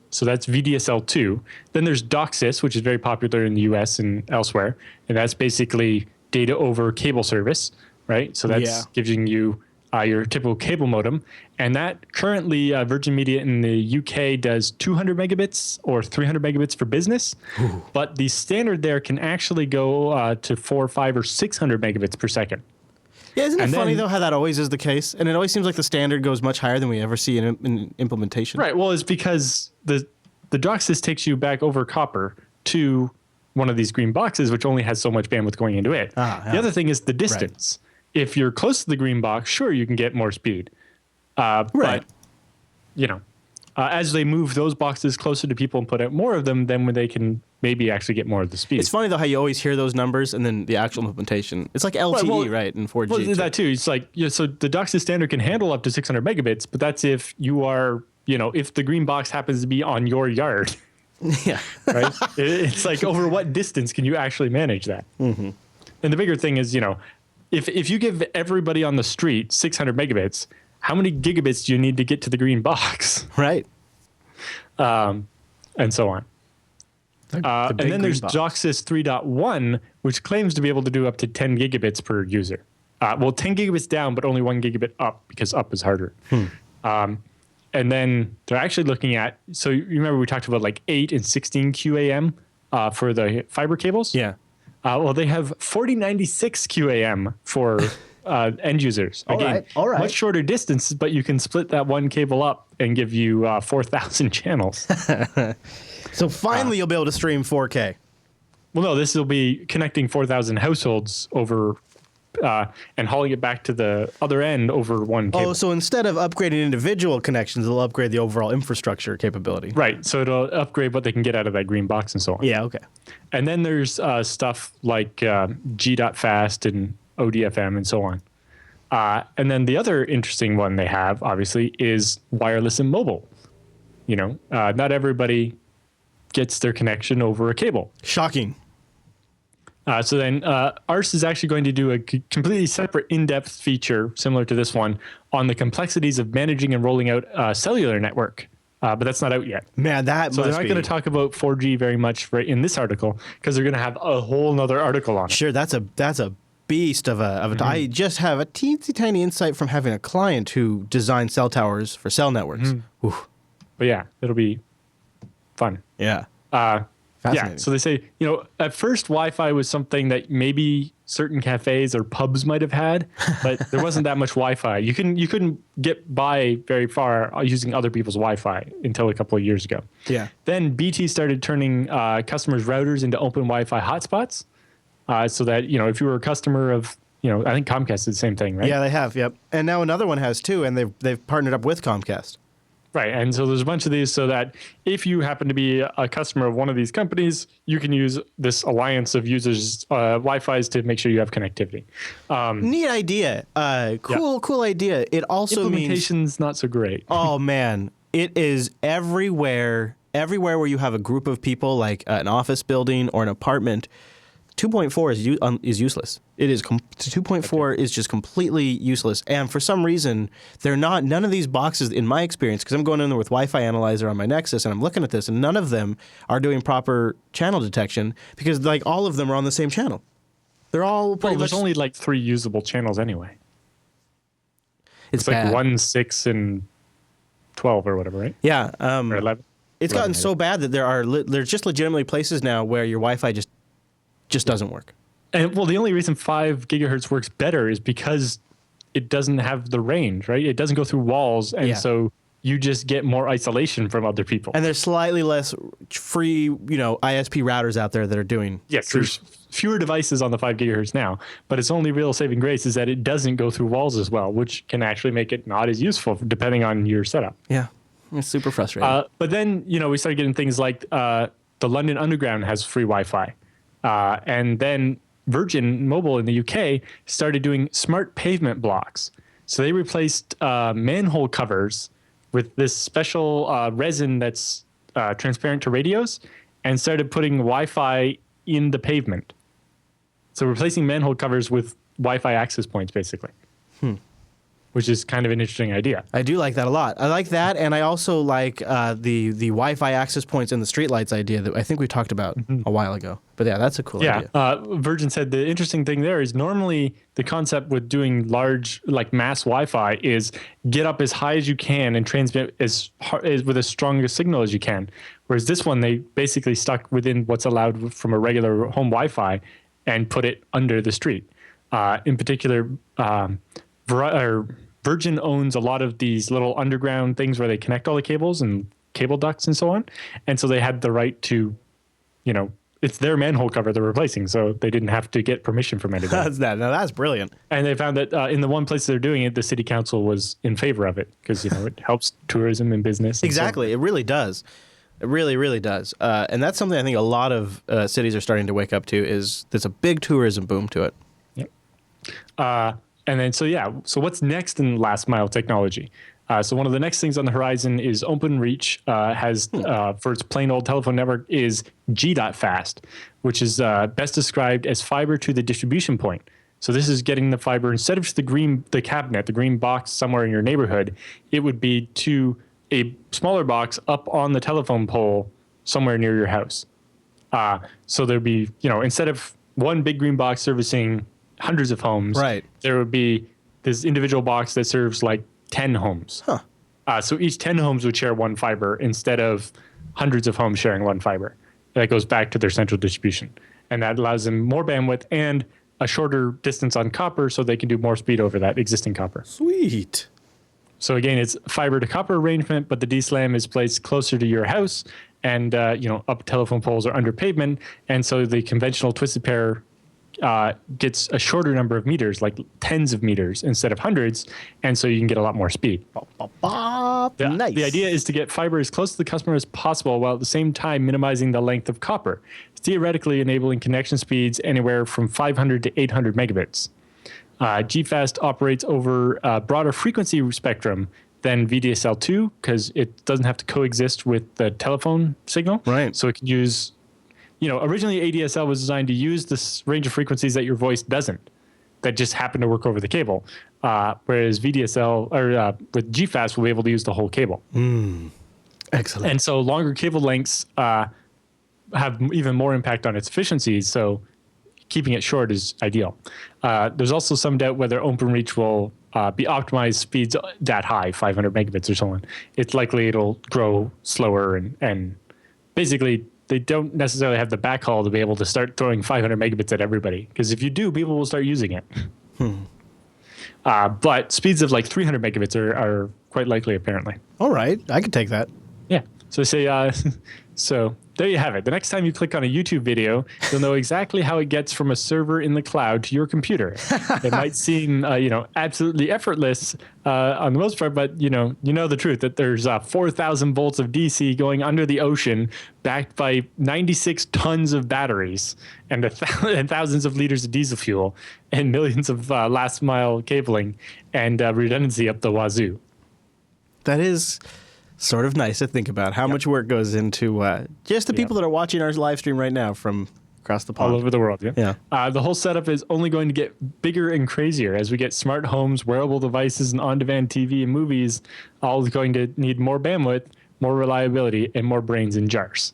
So that's VDSL2. Then there's DOCSIS, which is very popular in the US and elsewhere. And that's basically data over cable service. right? So that's giving you your typical cable modem. And that currently Virgin Media in the UK does 200 megabits or 300 megabits for business. Ooh. But the standard there can actually go to 400, 500, or 600 megabits per second. Yeah, isn't it funny, though, how that always is the case? And it always seems like the standard goes much higher than we ever see in implementation. Right. Well, it's because the DOCSIS takes you back over copper to one of these green boxes, which only has so much bandwidth going into it. The other thing is the distance. Right. If you're close to the green box, sure, you can get more speed. But, as they move those boxes closer to people and put out more of them, then when they can maybe actually get more of the speed. It's funny, though, how you always hear those numbers and then the actual implementation. It's like LTE, right, and 4G. Well, that too. It's like, so the DOCSIS standard can handle up to 600 megabits, but that's if you are, if the green box happens to be on your yard. Yeah. Right? It's like, over what distance can you actually manage that? Mm-hmm. And the bigger thing is, if you give everybody on the street 600 megabits, how many gigabits do you need to get to the green box? Right. And so on. And then there's DOCSIS 3.1, which claims to be able to do up to 10 gigabits per user. 10 gigabits down, but only 1 gigabit up, because up is harder. And then they're actually looking at, so you remember we talked about like 8 and 16 QAM for the fiber cables? Yeah. Well, they have 4096 QAM for end users. Again, all right. Much shorter distance, but you can split that one cable up and give you 4,000 channels. So finally you'll be able to stream 4K. Well, no, this will be connecting 4,000 households over and hauling it back to the other end over one cable. Oh, so instead of upgrading individual connections, they'll upgrade the overall infrastructure capability. Right. So it'll upgrade what they can get out of that green box and so on. Yeah, okay. And then there's stuff like G.fast and ODFM and so on. And then the other interesting one they have, obviously, is wireless and mobile. Not everybody gets their connection over a cable. Shocking. So then ours is actually going to do a completely separate in-depth feature similar to this one on the complexities of managing and rolling out a cellular network. But that's not out yet. Man, so they're not going to talk about 4G very much in this article, because they're going to have a whole nother article on it. Sure, that's a beast of a. Mm-hmm. I just have a teensy tiny insight from having a client who designed cell towers for cell networks. Mm-hmm. But yeah, it'll be fun. Yeah. Yeah, so they say, at first Wi-Fi was something that maybe certain cafes or pubs might have had, but there wasn't that much Wi-Fi. You couldn't get by very far using other people's Wi-Fi until a couple of years ago. Yeah. Then BT started turning customers' routers into open Wi-Fi hotspots, so that if you were a customer of, I think Comcast did the same thing, right? Yeah, they have. Yep. And now another one has too, and they've partnered up with Comcast. Right, and so there's a bunch of these so that if you happen to be a customer of one of these companies, you can use this alliance of users' Wi-Fi's to make sure you have connectivity. Neat idea. Cool idea. It also implementation's not so great. Oh man, it is everywhere. Everywhere where you have a group of people, like an office building or an apartment, 2.4 is useless. It is 2.4 is just completely useless. And for some reason, none of these boxes, in my experience, because I'm going in there with Wi-Fi analyzer on my Nexus and I'm looking at this, and none of them are doing proper channel detection, because like all of them are on the same channel. They're all there's only like 3 usable channels anyway. It's like 1, 6, and 12 or whatever, right? Yeah. Or 11. It's 11, gotten so bad that there's just legitimately places now where your Wi-Fi just doesn't work. And well, the only reason 5 gigahertz works better is because it doesn't have the range, right? It doesn't go through walls, and so you just get more isolation from other people. And there's slightly less free, ISP routers out there that are doing. Yes, there's fewer devices on the 5 gigahertz now, but its only real saving grace is that it doesn't go through walls as well, which can actually make it not as useful depending on your setup. Yeah, it's super frustrating. But then, we started getting things like the London Underground has free Wi-Fi. And then Virgin Mobile in the UK started doing smart pavement blocks. So they replaced manhole covers with this special resin that's transparent to radios, and started putting Wi-Fi in the pavement. So replacing manhole covers with Wi-Fi access points, basically. which is kind of an interesting idea. I do like that a lot. I like that, and I also like the Wi-Fi access points and the streetlights idea that I think we talked about a while ago. But yeah, that's a cool idea. Virgin said the interesting thing there is normally the concept with doing large, like mass Wi-Fi is get up as high as you can and transmit with as strong a signal as you can. Whereas this one, they basically stuck within what's allowed from a regular home Wi-Fi and put it under the street. In particular, Virgin owns a lot of these little underground things where they connect all the cables and cable ducts and so on. And so they had the right to, it's their manhole cover they're replacing, so they didn't have to get permission from anybody. That's brilliant. And they found that in the one place they're doing it, the city council was in favor of it because, it helps tourism and business. Exactly. It really does. It really, really does. And that's something I think a lot of cities are starting to wake up to is there's a big tourism boom to it. Yep. And then, so what's next in last mile technology? So one of the next things on the horizon is OpenReach has, for its plain old telephone network, is G.fast, which is best described as fiber to the distribution point. So this is getting the fiber, instead of the cabinet, the green box somewhere in your neighborhood, it would be to a smaller box up on the telephone pole somewhere near your house. So there'd be, instead of one big green box servicing hundreds of homes, right, there would be this individual box that serves like 10 homes. So each 10 homes would share one fiber instead of hundreds of homes sharing one fiber. That goes back to their central distribution. And that allows them more bandwidth and a shorter distance on copper so they can do more speed over that existing copper. Sweet. So again, it's fiber to copper arrangement, but the DSLAM is placed closer to your house and, up telephone poles or under pavement. And so the conventional twisted pair gets a shorter number of meters, like tens of meters instead of hundreds, and so you can get a lot more speed. Nice. The idea is to get fiber as close to the customer as possible while at the same time minimizing the length of copper, theoretically enabling connection speeds anywhere from 500 to 800 megabits. GFast operates over a broader frequency spectrum than VDSL2 because it doesn't have to coexist with the telephone signal. Right. So it can use... originally ADSL was designed to use this range of frequencies that your voice doesn't, that just happen to work over the cable. Whereas VDSL with GFast, we'll be able to use the whole cable. Excellent. And so longer cable lengths have even more impact on its efficiencies. So keeping it short is ideal. There's also some doubt whether OpenReach will be optimized speeds that high, 500 megabits or so on. It's likely it'll grow slower and basically they don't necessarily have the backhaul to be able to start throwing 500 megabits at everybody. Because if you do, people will start using it. But speeds of like 300 megabits are quite likely, apparently. All right. I could take that. Yeah. So so there you have it. The next time you click on a YouTube video, you'll know exactly how it gets from a server in the cloud to your computer. It might seem, absolutely effortless on the most part, but you know the truth that there's 4,000 volts of DC going under the ocean, backed by 96 tons of batteries and and thousands of liters of diesel fuel and millions of last mile cabling and redundancy up the wazoo. That is sort of nice to think about how much work goes into just the people that are watching our live stream right now from across the pond. All over the world, yeah. The whole setup is only going to get bigger and crazier as we get smart homes, wearable devices, and on-demand TV and movies, all going to need more bandwidth, more reliability, and more brains in jars.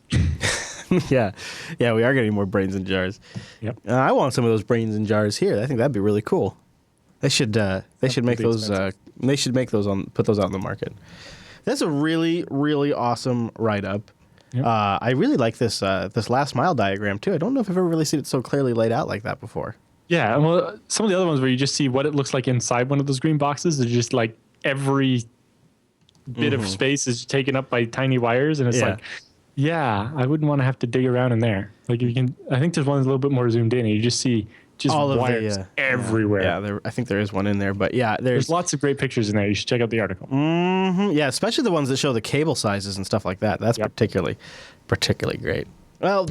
Yeah, we are getting more brains in jars. Yep. I want some of those brains in jars here. I think that'd be really cool. They should make those. They should make those put those out in the market. That's a really, really awesome write-up. Yep. I really like this last mile diagram, too. I don't know if I've ever really seen it so clearly laid out like that before. Yeah, well, some of the other ones where you just see what it looks like inside one of those green boxes, they're just like every bit of space is taken up by tiny wires, and it's like, I wouldn't want to have to dig around in there. Like you can, I think there's one that's a little bit more zoomed in, and you just see just all wires everywhere. Yeah, I think there is one in there, but there's lots of great pictures in there. You should check out the article. Mm-hmm. Yeah, especially the ones that show the cable sizes and stuff like that. That's particularly great. Well,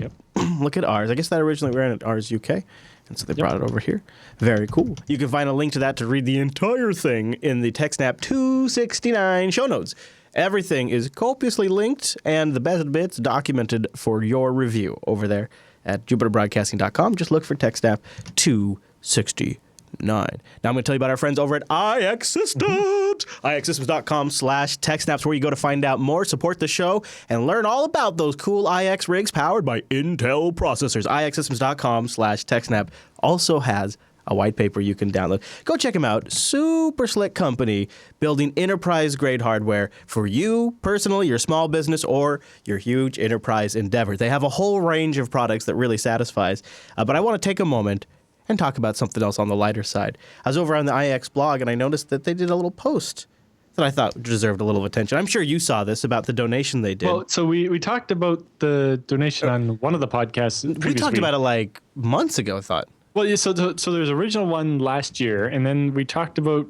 look at ours. I guess that originally ran at ours UK, and so they brought it over here. Very cool. You can find a link to that to read the entire thing in the TechSNAP 269 show notes. Everything is copiously linked, and the best bits documented for your review over there at jupiterbroadcasting.com. Just look for TechSNAP 269. Now I'm going to tell you about our friends over at iX Systems. iXsystems.com/TechSnaps, where you go to find out more, support the show, and learn all about those cool iX rigs powered by Intel processors. iXsystems.com/TechSnap also has a white paper you can download. Go check them out. Super slick company building enterprise-grade hardware for you personally, your small business, or your huge enterprise endeavor. They have a whole range of products that really satisfies. But I want to take a moment and talk about something else on the lighter side. I was over on the iX blog, and I noticed that they did a little post that I thought deserved a little attention. I'm sure you saw this about the donation they did. Well, so we talked about the donation on one of the podcasts. We talked about it like months ago, I thought. Well, yeah, so there's an original one last year, and then we talked about,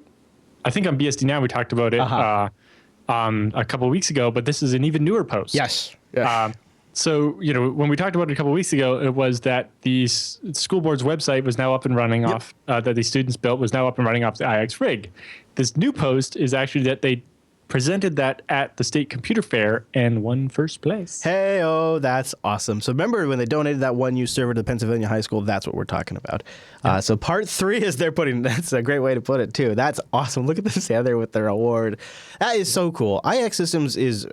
I think on BSD Now we talked about it a couple of weeks ago, but this is an even newer post. Yes. So, when we talked about it a couple of weeks ago, it was that the school board's website was now up and running off, that the students built was now up and running off the iX rig. This new post is actually that they presented that at the state computer fair and won first place. Hey, oh, that's awesome. So remember when they donated that one used server to the Pennsylvania High School? That's what we're talking about. So part 3 is they're putting, that's a great way to put it too. That's awesome. Look at them stand there with their award. That is so cool. iX Systems is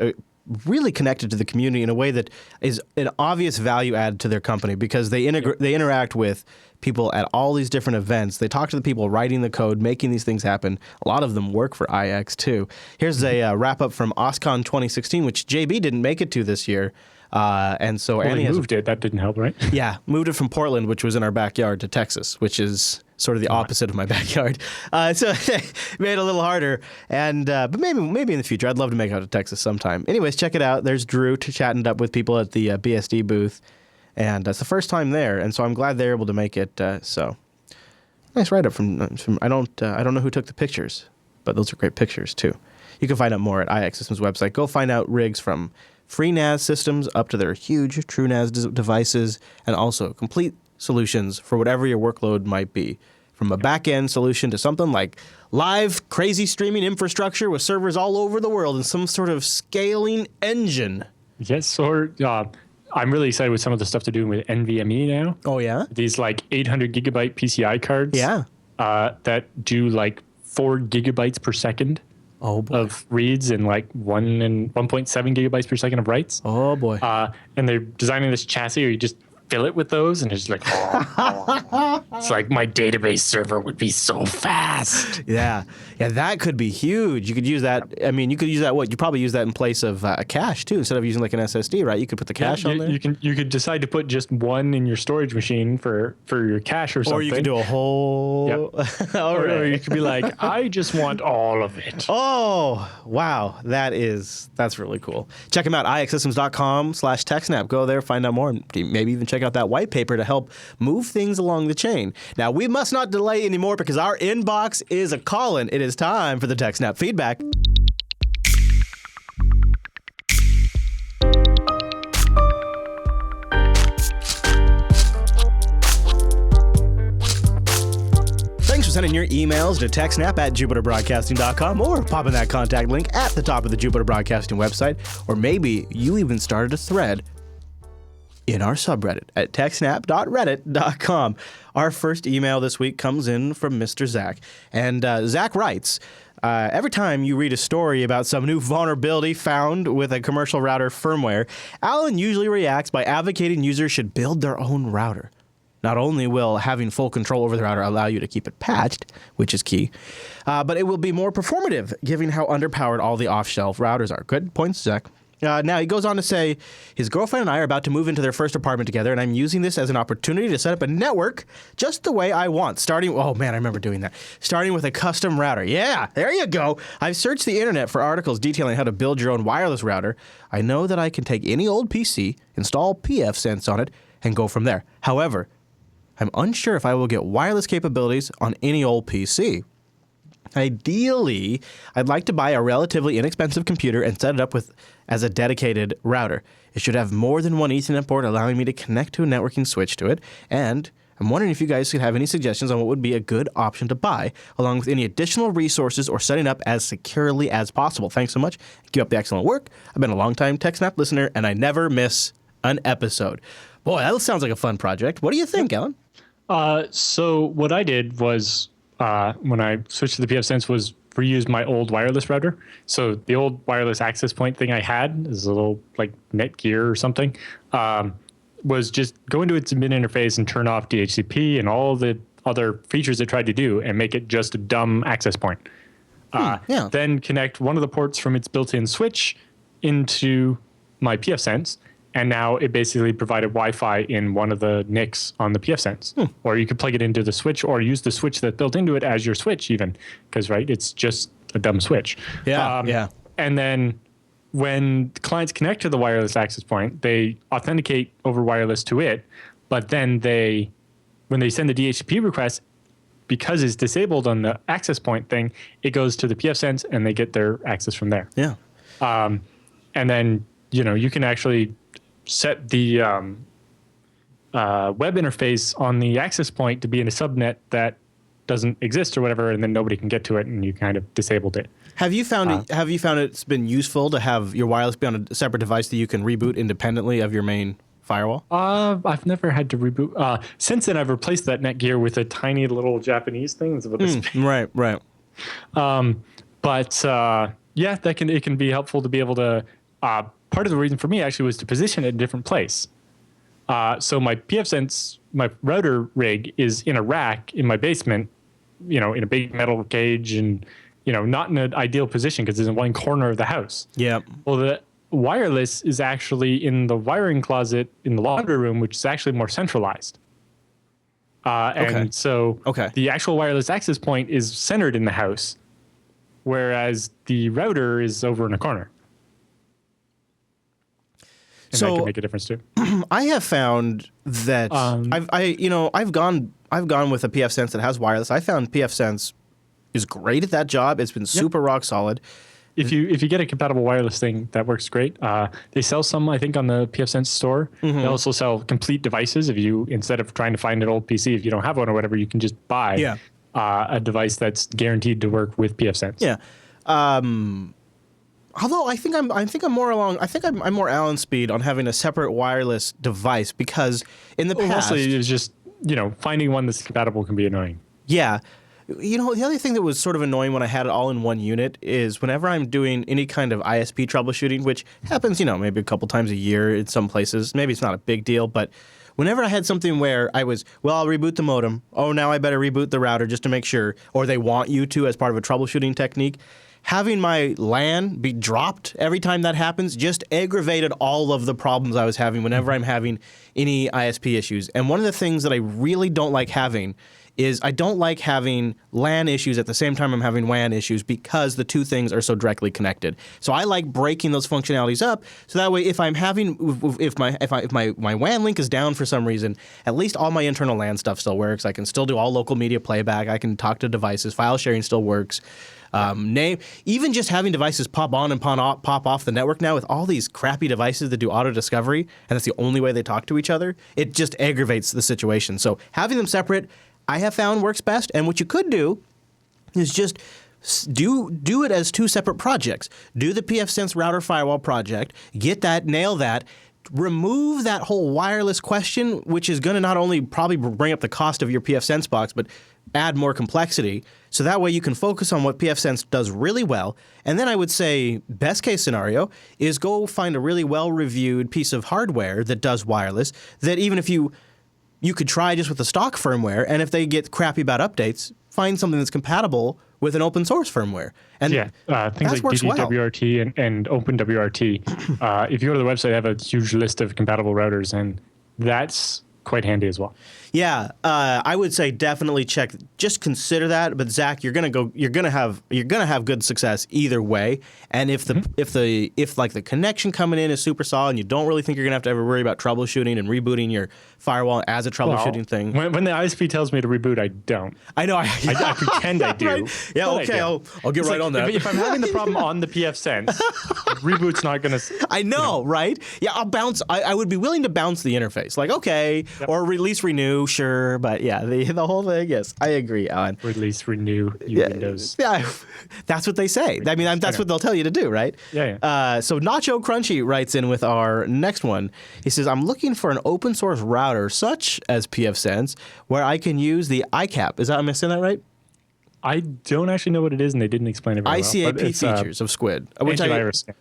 really connected to the community in a way that is an obvious value add to their company because they interact with people at all these different events. They talk to the people writing the code, making these things happen. A lot of them work for iX too. Here's a wrap up from OSCON 2016, which JB didn't make it to this year. And so Annie moved it. That didn't help, right? Yeah, moved it from Portland, which was in our backyard, to Texas, which is sort of the opposite of my backyard. So it made it a little harder. And but maybe in the future, I'd love to make it out to Texas sometime. Anyways, check it out. There's Drew chatting up with people at the BSD booth, and it's the first time there. And so I'm glad they're able to make it. So nice write up from I don't know who took the pictures, but those are great pictures too. You can find out more at iX Systems website. Go find out rigs from free NAS systems up to their huge TrueNAS devices, and also complete solutions for whatever your workload might be. From a back-end solution to something like live, crazy streaming infrastructure with servers all over the world and some sort of scaling engine. Yes, or I'm really excited with some of the stuff they're doing with NVMe now. Oh, yeah? These like 800 gigabyte PCI cards. Yeah. That do like 4 gigabytes per second. Oh, boy. Of reads and like 1.7 gigabytes per second of writes. Oh, boy. And they're designing this chassis where you just fill it with those, and it's like, it's like my database server would be so fast. Yeah, that could be huge. You could use that. I mean, you could use that. You probably use that in place of a cache too, instead of using like an SSD, right? You could put the cache on there. You could decide to put just one in your storage machine for your cache or something. Or you could do a whole. Yep. Or you could be like, I just want all of it. Oh, wow, that's really cool. Check them out, ixsystems.com/TechSNAP. Go there, find out more, and maybe even check out that white paper to help move things along the chain. Now, we must not delay anymore because our inbox is a-callin'. It is time for the TechSNAP feedback. Thanks for sending your emails to TechSNAP@JupiterBroadcasting.com or popping that contact link at the top of the Jupiter Broadcasting website. Or maybe you even started a thread in our subreddit at techsnap.reddit.com. Our first email this week comes in from Mr. Zach. And Zach writes, every time you read a story about some new vulnerability found with a commercial router firmware, Alan usually reacts by advocating users should build their own router. Not only will having full control over the router allow you to keep it patched, which is key, but it will be more performative, given how underpowered all the off-shelf routers are. Good points, Zach. Now, he goes on to say, his girlfriend and I are about to move into their first apartment together, and I'm using this as an opportunity to set up a network just the way I want. Oh man, I remember doing that. Starting with a custom router. Yeah, there you go. I've searched the internet for articles detailing how to build your own wireless router. I know that I can take any old PC, install pfSense on it, and go from there. However, I'm unsure if I will get wireless capabilities on any old PC. Ideally, I'd like to buy a relatively inexpensive computer and set it up as a dedicated router. It should have more than one Ethernet port, allowing me to connect to a networking switch to it. And I'm wondering if you guys could have any suggestions on what would be a good option to buy, along with any additional resources or setting up as securely as possible. Thanks so much. Keep up the excellent work. I've been a long-time TechSNAP listener, and I never miss an episode. Boy, that sounds like a fun project. What do you think, Alan? So what I did was when I switched to the pfSense was reuse my old wireless router. So the old wireless access point thing I had is a little like Netgear or something. Was just go into its admin interface and turn off DHCP and all the other features it tried to do and make it just a dumb access point. Then connect one of the ports from its built-in switch into my pfSense, and now it basically provided Wi-Fi in one of the NICs on the pfSense. Or you could plug it into the switch or use the switch that's built into it as your switch even, because, right, it's just a dumb switch. And then when clients connect to the wireless access point, they authenticate over wireless to it, but then when they send the DHCP request, because it's disabled on the access point thing, it goes to the pfSense and they get their access from there. And then, you can actually set the web interface on the access point to be in a subnet that doesn't exist or whatever, and then nobody can get to it, and you kind of disabled it. Have you found it's been useful to have your wireless be on a separate device that you can reboot independently of your main firewall? I've never had to reboot. Since then, I've replaced that Netgear with a tiny little Japanese thing. Right. But it can be helpful to be able to. Part of the reason for me actually was to position it in a different place. So my pfSense, my router rig is in a rack in my basement, in a big metal cage and, not in an ideal position because it's in one corner of the house. Yeah. Well, the wireless is actually in the wiring closet in the laundry room, which is actually more centralized. And so the actual wireless access point is centered in the house, whereas the router is over in a corner. And that can make a difference too. I have found that I've gone with a pfSense that has wireless. I found pfSense is great at that job. It's been super rock solid. If you get a compatible wireless thing, that works great. They sell some, I think, on the pfSense store. They also sell complete devices. If you, instead of trying to find an old PC, if you don't have one or whatever, you can just buy a device that's guaranteed to work with pfSense. Yeah. Although I'm more Allen speed on having a separate wireless device because in the past, mostly it's just finding one that's compatible can be annoying. Yeah. The other thing that was sort of annoying when I had it all in one unit is whenever I'm doing any kind of ISP troubleshooting, which happens, maybe a couple times a year in some places. Maybe it's not a big deal, but whenever I had something where I was, I'll reboot the modem. Oh, now I better reboot the router just to make sure, or they want you to as part of a troubleshooting technique. Having my LAN be dropped every time that happens just aggravated all of the problems I was having whenever I'm having any ISP issues. And one of the things that I really don't like having is I don't like having LAN issues at the same time I'm having WAN issues because the two things are so directly connected. So I like breaking those functionalities up so that way if my WAN link is down for some reason, at least all my internal LAN stuff still works. I can still do all local media playback. I can talk to devices. File sharing still works. Even just having devices pop on and pop off the network now with all these crappy devices that do auto discovery, and that's the only way they talk to each other, it just aggravates the situation. So having them separate, I have found works best. And what you could do is just do it as two separate projects. Do the pfSense router firewall project, get that, nail that. Remove that whole wireless question, which is going to not only probably bring up the cost of your pfSense box, but add more complexity. So that way you can focus on what pfSense does really well. And then I would say best case scenario is go find a really well-reviewed piece of hardware that does wireless that even if you could try just with the stock firmware, and if they get crappy about updates, find something that's compatible with an open source firmware. And things like DDWRT and OpenWRT. If you go to the website, they have a huge list of compatible routers, and that's quite handy as well. Yeah, I would say definitely check. Just consider that. But Zach, you're gonna have good success either way. And if the connection coming in is super solid, and you don't really think you're gonna have to ever worry about troubleshooting and rebooting your firewall as a troubleshooting thing. When the ISP tells me to reboot, I don't. I know. I pretend I do. Right. Yeah. Okay. I'll get right on that. If I'm having the problem on the pFSense, reboot's not gonna. I know, right? Yeah, I'll bounce. I would be willing to bounce the interface, like okay, or release renew. Sure, but yeah, the whole thing. Yes, I agree, Alan. Release, renew, Windows. Yeah, that's what they say. I mean, that's what they'll tell you to do, right? Yeah. So Nacho Crunchy writes in with our next one. He says, "I'm looking for an open source router such as pfSense where I can use the iCap." Am I saying that right? I don't actually know what it is, and they didn't explain it very well. ICAP features of Squid, which antivirus scan.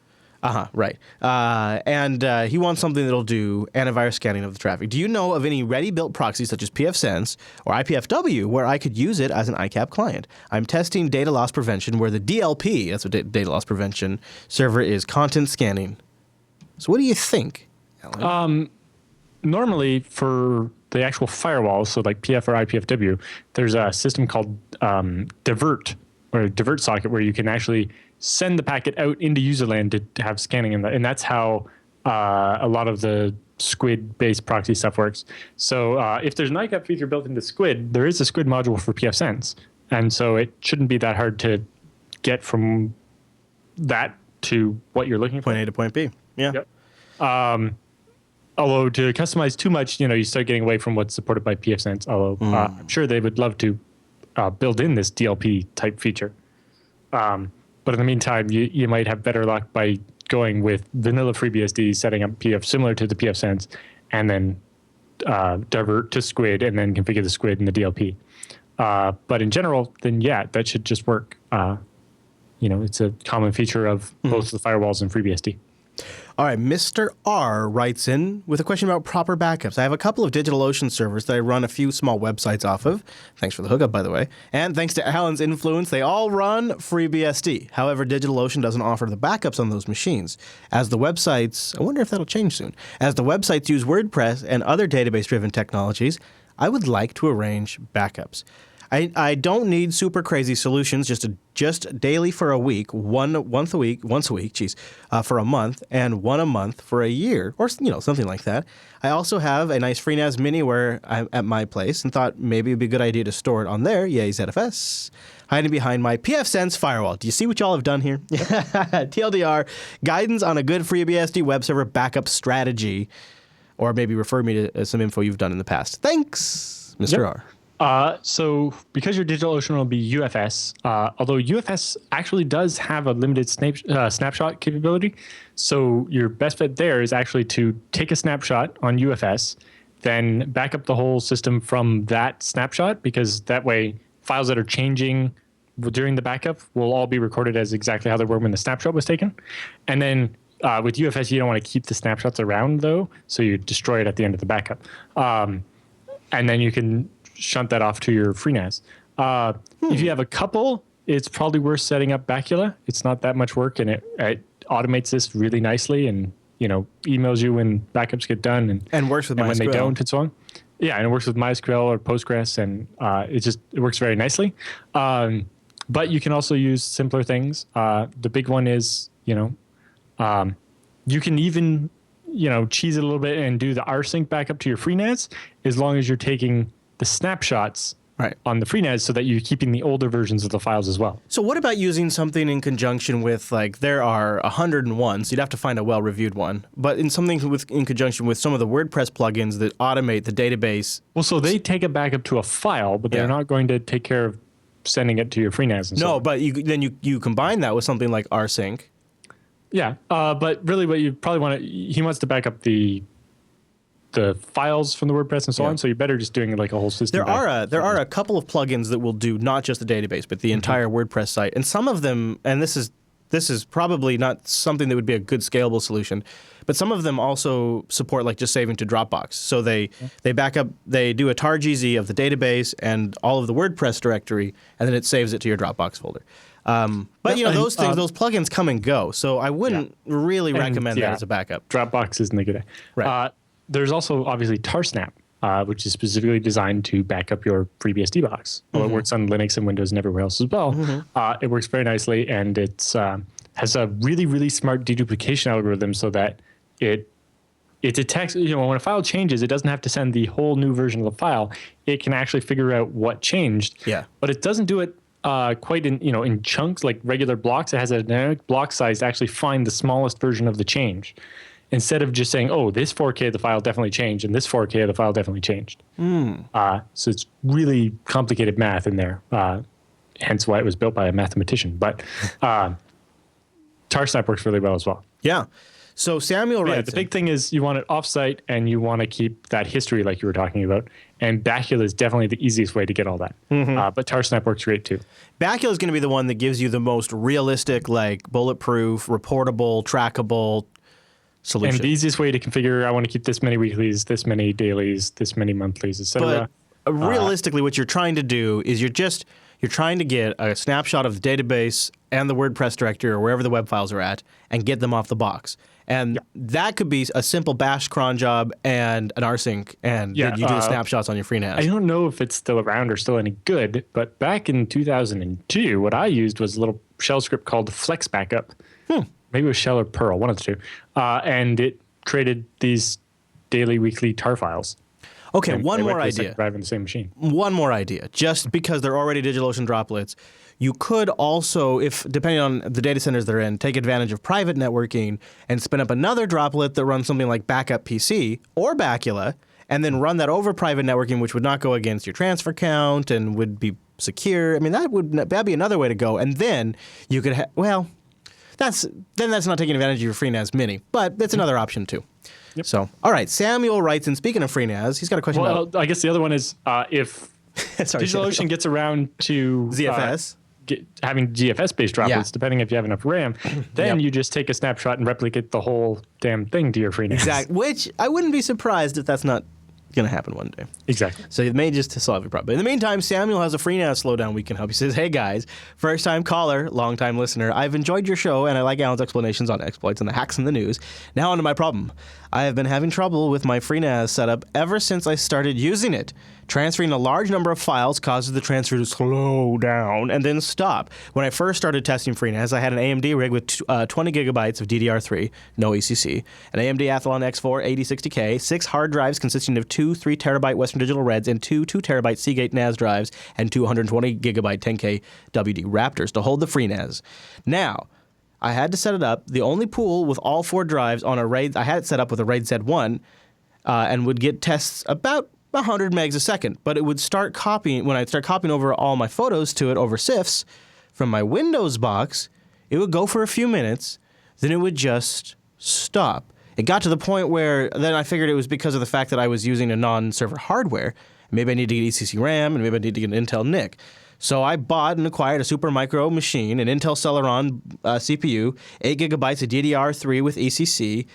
Right. And he wants something that'll do antivirus scanning of the traffic. Do you know of any ready-built proxies such as pfSense or IPFW where I could use it as an ICAP client? I'm testing data loss prevention where the DLP, that's what data loss prevention server is, content scanning. So what do you think, Alan? Normally, for the actual firewall, so like PF or IPFW, there's a system called divert or divert socket where you can actually send the packet out into userland to have scanning in that, and that's how a lot of the Squid-based proxy stuff works. So if there's an ICAP feature built into Squid, there is a Squid module for pfSense, and so it shouldn't be that hard to get from that to what you're looking for. Point A to point B. Yeah. Yep. Although to customize too much, you start getting away from what's supported by pfSense. Although I'm sure they would love to build in this DLP type feature. But in the meantime, you might have better luck by going with vanilla FreeBSD, setting up PF similar to the pfSense, and then divert to Squid and then configure the Squid in the DLP. But in general, then yeah, that should just work. It's a common feature of both the firewalls and FreeBSD. All right, Mr. R writes in with a question about proper backups. I have a couple of DigitalOcean servers that I run a few small websites off of. Thanks for the hookup, by the way. And thanks to Alan's influence, they all run FreeBSD. However, DigitalOcean doesn't offer the backups on those machines. As the websites, I wonder if that'll change soon. As the websites use WordPress and other database-driven technologies, I would like to arrange backups. I don't need super crazy solutions, just daily for a week, once a week, for a month, and one a month for a year, or something like that. I also have a nice FreeNAS Mini where I'm at my place and thought maybe it'd be a good idea to store it on there, yay ZFS, hiding behind my pfSense firewall. Do you see what y'all have done here? TLDR, guidance on a good FreeBSD web server backup strategy, or maybe refer me to some info you've done in the past. Thanks, Mr. Yep. R. So because your DigitalOcean will be UFS, although UFS actually does have a limited snapshot capability, so your best bet there is actually to take a snapshot on UFS, then back up the whole system from that snapshot, because that way files that are changing during the backup will all be recorded as exactly how they were when the snapshot was taken. And then with UFS, you don't want to keep the snapshots around, though, so you destroy it at the end of the backup. And then you can shunt that off to your FreeNAS. If you have a couple, it's probably worth setting up Bacula. It's not that much work, and it automates this really nicely, and emails you when backups get done, and works with and MySQL. when they don't, and so on. Yeah, and it works with MySQL or Postgres, and it works very nicely. But you can also use simpler things. The big one is you can even cheese it a little bit and do the rsync backup to your FreeNAS, as long as you're taking the snapshots on the FreeNAS so that you're keeping the older versions of the files as well. So what about using something in conjunction with, there are 101, so you'd have to find a well-reviewed one, but in conjunction with some of the WordPress plugins that automate the database? Well, so they take a backup to a file, but they're not going to take care of sending it to your FreeNAS and so on. No, but you combine that with something like rsync. Yeah, but really what you probably want he wants to back up the files from the WordPress and so on, so you're better just doing like a whole system. There are a couple of plugins that will do not just the database, but the entire WordPress site. And some of them, and this is probably not something that would be a good scalable solution, but some of them also support just saving to Dropbox. So they back up, they do a tar gz of the database and all of the WordPress directory, and then it saves it to your Dropbox folder. But those things, those plugins come and go. So I wouldn't really recommend that as a backup. Dropbox isn't a good idea. Right. There's also obviously TarSnap, which is specifically designed to back up your FreeBSD box. Well, it works on Linux and Windows and everywhere else as well. It works very nicely, and it's has a really, really smart deduplication algorithm so that it detects, when a file changes, it doesn't have to send the whole new version of the file. It can actually figure out what changed. Yeah. But it doesn't do it quite in chunks like regular blocks. It has a dynamic block size to actually find the smallest version of the change, instead of just saying, oh, this 4K of the file definitely changed and this 4K of the file definitely changed. So it's really complicated math in there, hence why it was built by a mathematician. But TarSnap works really well as well. Yeah. So Samuel Yeah, writes the big thing is you want it offsite and you want to keep that history like you were talking about. And Bacula is definitely the easiest way to get all that. But TarSnap works great too. Bacula is going to be the one that gives you the most realistic, like bulletproof, reportable, trackable solution. And the easiest way to configure, I want to keep this many weeklies, this many dailies, this many monthlies, etc. But realistically, what you're trying to do is you're trying to get a snapshot of the database and the WordPress directory or wherever the web files are at and get them off the box. And that could be a simple bash cron job and an rsync, and you do the snapshots on your FreeNAS. I don't know if it's still around or still any good, but back in 2002, what I used was a little shell script called Flex Backup. Maybe it was Shell or Perl, one of the two. And it created these daily, weekly tar files. Okay, and one more idea. Drive on the same machine. One more idea. Just because they're already DigitalOcean droplets, you could also, if depending on the data centers they're in, take advantage of private networking and spin up another droplet that runs something like Backup PC or Bacula, and then run that over private networking, which would not go against your transfer count and would be secure. I mean, that'd be another way to go. And then you could that's not taking advantage of your FreeNAS Mini, but that's another option too. Yep. So, all right, Samuel writes, and speaking of FreeNAS, he's got a question about... Well, I guess the other one is if DigitalOcean gets around to... ZFS? Having GFS-based droplets, depending if you have enough RAM, then you just take a snapshot and replicate the whole damn thing to your FreeNAS. Exactly, which I wouldn't be surprised if that's not going to happen one day. Exactly. So it may just solve your problem. But in the meantime, Samuel has a FreeNAS slowdown we can help. He says, hey guys, first-time caller, long-time listener. I've enjoyed your show, and I like Alan's explanations on exploits and the hacks in the news. Now onto my problem. I have been having trouble with my FreeNAS setup ever since I started using it. Transferring a large number of files causes the transfer to slow down and then stop. When I first started testing FreeNAS, I had an AMD rig with 20 gigabytes of DDR3, no ECC, an AMD Athlon X4 8060K, 6 hard drives consisting of 2 3-terabyte Western Digital Reds and 2 2-terabyte Seagate NAS drives, and 220 gigabyte 10K WD Raptors to hold the FreeNAS. Now, I had to set it up. The only pool with all 4 drives on a RAID, I had it set up with a RAID Z1, and would get tests about 100 megs a second, but it would start copying, when I'd start copying over all my photos to it over CIFS from my Windows box, it would go for a few minutes, then it would just stop. It got to the point where then I figured it was because of the fact that I was using a non-server hardware. Maybe I need to get ECC RAM, and maybe I need to get an Intel NIC. So I bought and acquired a Supermicro machine, an Intel Celeron CPU, 8 gigabytes of DDR3 with ECC.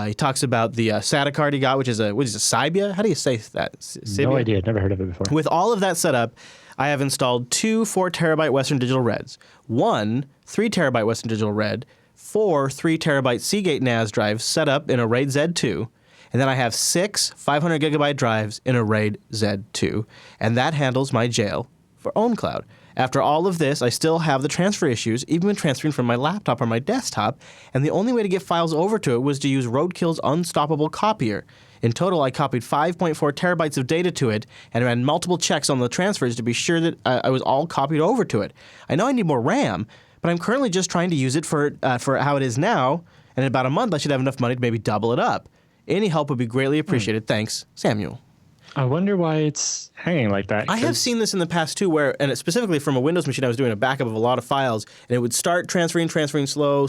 He talks about the SATA card he got, which is a Sybia? How do you say that? Sybia? No idea. Never heard of it before. With all of that set up, I have installed 2 4-terabyte Western Digital Reds, 1 3-terabyte Western Digital Red, 4 3-terabyte Seagate NAS drives set up in a RAID Z2, and then I have 6 500 gigabyte drives in a RAID Z2, and that handles my jail for OwnCloud. After all of this, I still have the transfer issues, even when transferring from my laptop or my desktop, and the only way to get files over to it was to use Roadkill's Unstoppable Copier. In total, I copied 5.4 terabytes of data to it and ran multiple checks on the transfers to be sure that I was all copied over to it. I know I need more RAM, but I'm currently just trying to use it for how it is now, and in about a month I should have enough money to maybe double it up. Any help would be greatly appreciated. Thanks, Samuel. I wonder why it's hanging like that. I have seen this in the past too, where, and specifically from a Windows machine, I was doing a backup of a lot of files, and it would start transferring slow,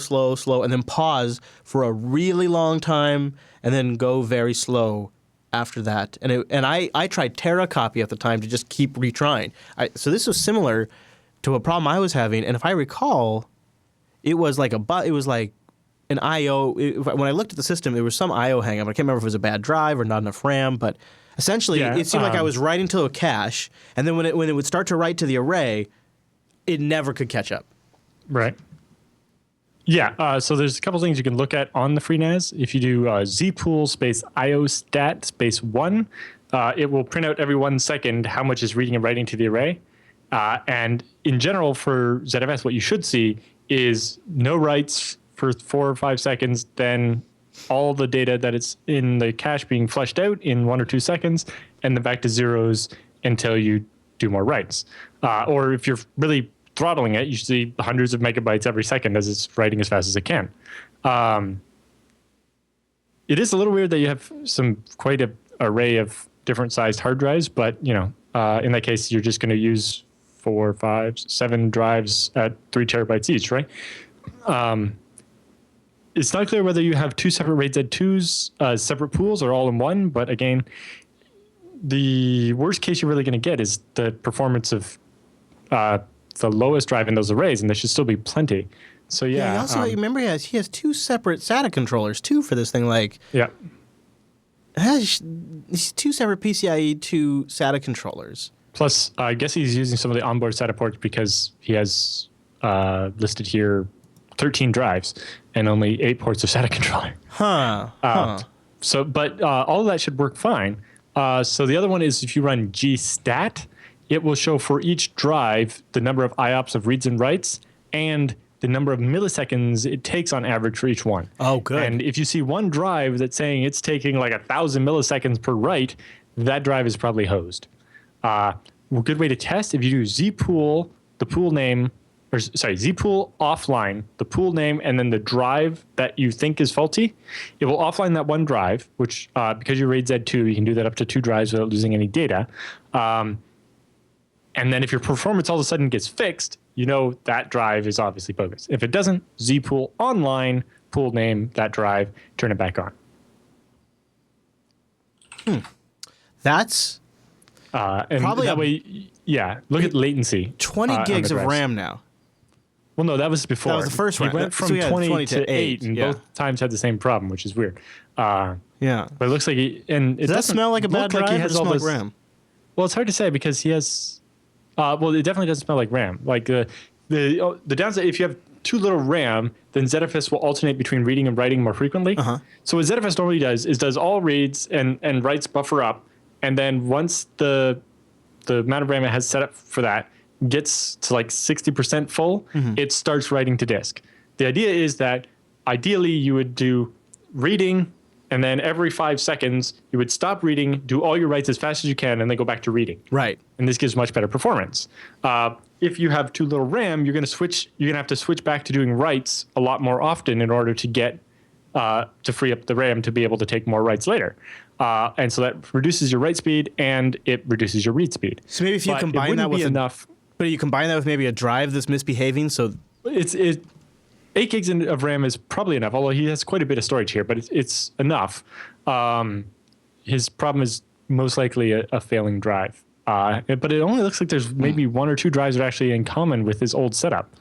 and then pause for a really long time, and then go very slow after that. And I tried Terracopy at the time to just keep retrying. So this was similar to a problem I was having, and if I recall, it was like an I/O. When I looked at the system, there was some I/O hang-up. I can't remember if it was a bad drive or not enough RAM, but essentially, it seemed like I was writing to a cache, and then when it would start to write to the array, it never could catch up. Right. Yeah, so there's a couple things you can look at on the FreeNAS. If you do zpool space iostat space 1, it will print out every 1 second how much is reading and writing to the array. And in general, for ZFS, what you should see is no writes for 4 or 5 seconds, then all the data that is in the cache being flushed out in 1 or 2 seconds, and then back to zeros until you do more writes. Or if you're really throttling it, you should see hundreds of megabytes every second as it's writing as fast as it can. It is a little weird that you have quite an array of different sized hard drives, but in that case, you're just going to use 4, 5, 7 drives at 3 terabytes each, right? it's not clear whether you have two separate RAID Z2s, separate pools, or all in one. But again, the worst case you're really going to get is the performance of the lowest drive in those arrays, and there should still be plenty. So yeah. He also remember he has two separate SATA controllers too for this thing. Like yeah. It has two separate PCIe 2 SATA controllers. Plus, I guess he's using some of the onboard SATA ports because he has listed here 13 drives and only 8 ports of SATA controller. So, but all of that should work fine. So the other one is if you run gstat, it will show for each drive the number of IOPS of reads and writes and the number of milliseconds it takes on average for each one. Oh, good. And if you see one drive that's saying it's taking like 1,000 milliseconds per write, that drive is probably hosed. A good way to test, if you do zpool, the pool name, or sorry, zpool offline, the pool name, and then the drive that you think is faulty, it will offline that one drive, which because you RAID Z2, you can do that up to 2 drives without losing any data. And then if your performance all of a sudden gets fixed, you know that drive is obviously bogus. If it doesn't, zpool online, pool name, that drive, turn it back on. That's and probably that way, yeah, look at latency. 20 gigs of RAM now. Well, no, that was before. That was the first one. It went from 20 to 8, and both times had the same problem, which is weird. Yeah. But it looks like does that smell like a bad drive or does it smell like RAM? Well, it's hard to say because he has... well, it definitely doesn't smell like RAM. Like the downside, if you have too little RAM, then ZFS will alternate between reading and writing more frequently. So what ZFS normally does is does all reads and writes buffer up, and then once the amount of RAM it has set up for that gets to like 60% full, it starts writing to disk. The idea is that ideally you would do reading, and then every 5 seconds you would stop reading, do all your writes as fast as you can, and then go back to reading. Right. And this gives much better performance. If you have too little RAM, you're going to have to switch back to doing writes a lot more often in order to get to free up the RAM to be able to take more writes later. And so that reduces your write speed and it reduces your read speed. So maybe if you combine that with but you combine that with maybe a drive that's misbehaving, so it's 8 gigs of RAM is probably enough, although he has quite a bit of storage here, but it's enough. His problem is most likely a failing drive. But it only looks like there's maybe 1 or 2 drives that are actually in common with his old setup.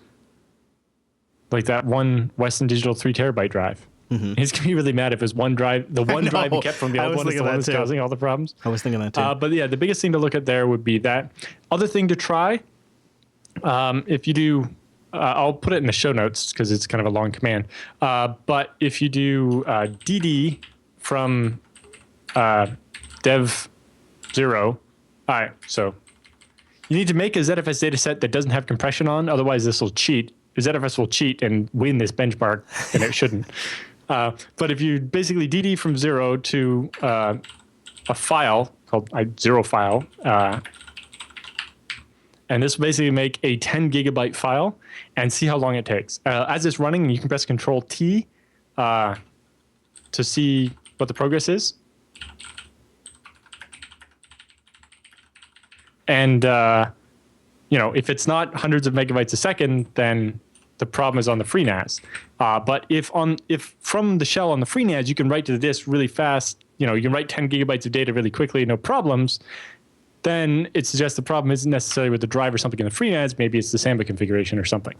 Like that one Western Digital 3 terabyte drive. He's going to be really mad if his one drive, the one drive he kept from the old one is the one that's causing all the problems. I was thinking that too. But yeah, the biggest thing to look at there would be that. Other thing to try, if you do... I'll put it in the show notes because it's kind of a long command. But if you do dd from dev 0, all right, so you need to make a ZFS dataset that doesn't have compression on, otherwise this will cheat. ZFS will cheat and win this benchmark, and it shouldn't. But if you basically dd from 0 to a file called 0 file, and this will basically make a 10 gigabyte file and see how long it takes. As it's running, you can press Control T to see what the progress is. And, if it's not hundreds of megabytes a second, then the problem is on the FreeNAS. But if from the shell on the FreeNAS, you can write to the disk really fast, you can write 10 gigabytes of data really quickly, no problems, then it suggests the problem isn't necessarily with the drive or something in the FreeNAS. Maybe it's the Samba configuration or something.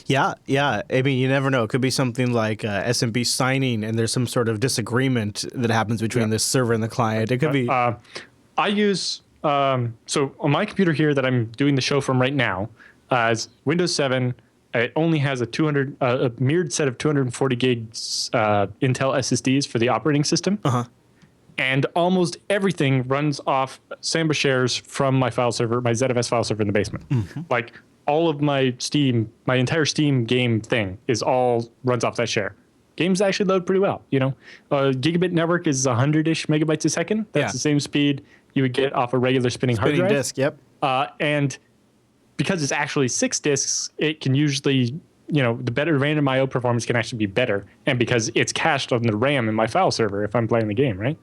Yeah. I mean, you never know. It could be something like SMB signing, and there's some sort of disagreement that happens between the server and the client. It could be. I use so on my computer here that I'm doing the show from right now, as Windows 7. It only has a mirrored set of 240 gigs Intel SSDs for the operating system. And almost everything runs off Samba shares from my file server, my ZFS file server in the basement. Like all of my entire Steam game thing runs off that share. Games actually load pretty well. Gigabit network is 100-ish megabytes a second. That's the same speed you would get off a regular spinning hard drive. Disk, yep. And because it's actually 6 disks, it can usually... the better random I/O performance can actually be better, and because it's cached on the RAM in my file server if I'm playing the game, right?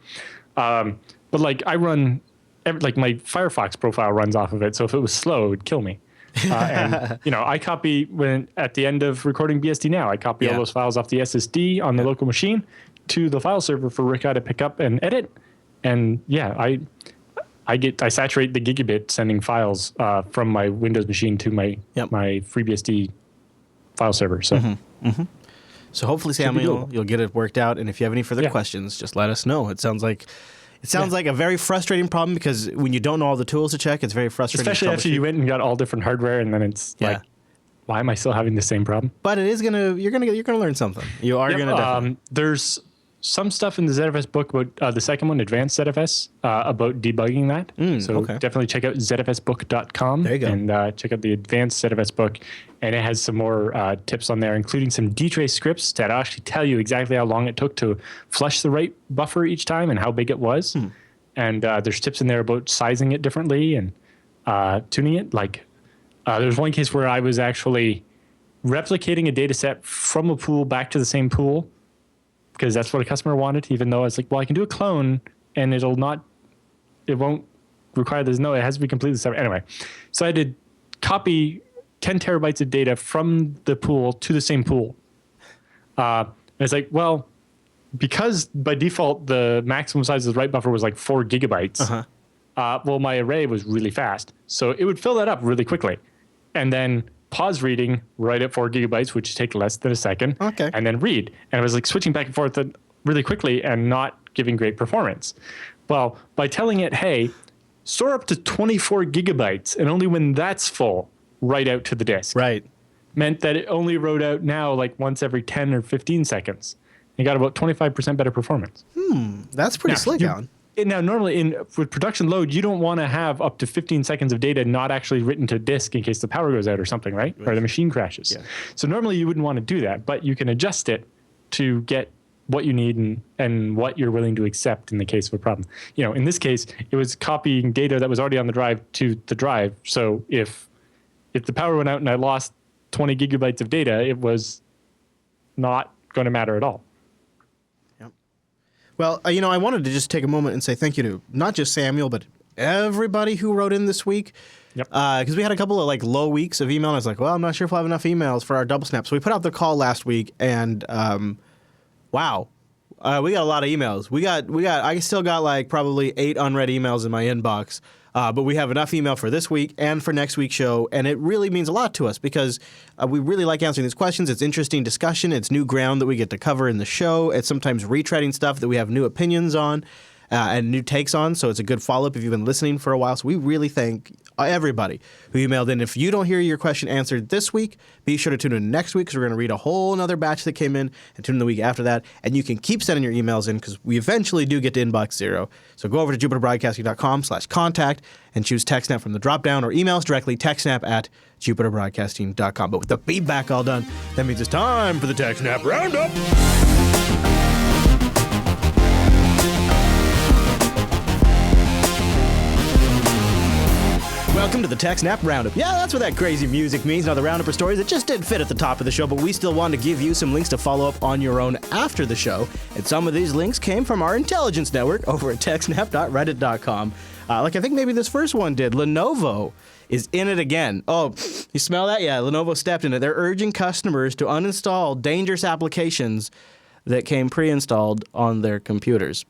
But like I run, my Firefox profile runs off of it, so if it was slow, it would kill me. And I copy at the end of recording BSD now, I copy all those files off the SSD on the local machine to the file server for Rika to pick up and edit. And I saturate the gigabit sending files from my Windows machine to my FreeBSD file server. So. So hopefully, Samuel, you'll get it worked out. And if you have any further questions, just let us know. It sounds like a very frustrating problem because when you don't know all the tools to check, it's very frustrating. Especially after you went and got all different hardware, and then it's like, why am I still having the same problem? But it is you're gonna learn something. You are gonna. There's some stuff in the ZFS book about the second one, Advanced ZFS, about debugging that. Definitely check out zfsbook.com. There you go. And check out the Advanced ZFS book. And it has some more tips on there, including some dtrace scripts that actually tell you exactly how long it took to flush the right buffer each time and how big it was. And there's tips in there about sizing it differently and tuning it. Like there's one case where I was actually replicating a data set from a pool back to the same pool because that's what a customer wanted, even though I was like, well, I can do a clone and it won't require this. No, it has to be completely separate. Anyway, so I did copy 10 terabytes of data from the pool to the same pool. And it's like, well, because by default, the maximum size of the write buffer was like 4 gigabytes. Well, my array was really fast. So it would fill that up really quickly. And then pause reading right at 4 gigabytes, which would take less than a second. And then read. And it was like switching back and forth really quickly and not giving great performance. Well, by telling it, hey, store up to 24 gigabytes, and only when that's full, write out to the disk. Right. Meant that it only wrote out now like once every 10 or 15 seconds. You got about 25% better performance. That's pretty slick, Alan. Now, normally with production load, you don't want to have up to 15 seconds of data not actually written to disk in case the power goes out or something, right? Or the machine crashes. So normally you wouldn't want to do that, but you can adjust it to get what you need and what you're willing to accept in the case of a problem. In this case, it was copying data that was already on the drive to the drive. So if the power went out and I lost 20 gigabytes of data, it was not going to matter at all. Well, I wanted to just take a moment and say thank you to not just Samuel, but everybody who wrote in this week. Because we had a couple of low weeks of email, and I was like, well, I'm not sure if we'll have enough emails for our double snap. So we put out the call last week, and wow, we got a lot of emails. I still got probably 8 unread emails in my inbox. But we have enough email for this week and for next week's show, and it really means a lot to us because we really like answering these questions. It's interesting discussion. It's new ground that we get to cover in the show. It's sometimes retreading stuff that we have new opinions on and new takes on, so it's a good follow-up if you've been listening for a while. So we really thank everybody who emailed in. If you don't hear your question answered this week, be sure to tune in next week because we're going to read a whole other batch that came in and tune in the week after that. And you can keep sending your emails in because we eventually do get to inbox 0. So go over to jupiterbroadcasting.com/contact and choose TechSNAP from the drop-down or email us directly, techsnap@jupiterbroadcasting.com. But with the feedback all done, that means it's time for the TechSNAP Roundup. Welcome to the TechSNAP Roundup. Yeah, that's what that crazy music means. Now, the Roundup are stories that just didn't fit at the top of the show, but we still want to give you some links to follow up on your own after the show. And some of these links came from our intelligence network over at techsnap.reddit.com. I think maybe this first one did. Lenovo is in it again. Oh, you smell that? Yeah, Lenovo stepped in it. They're urging customers to uninstall dangerous applications that came pre-installed on their computers.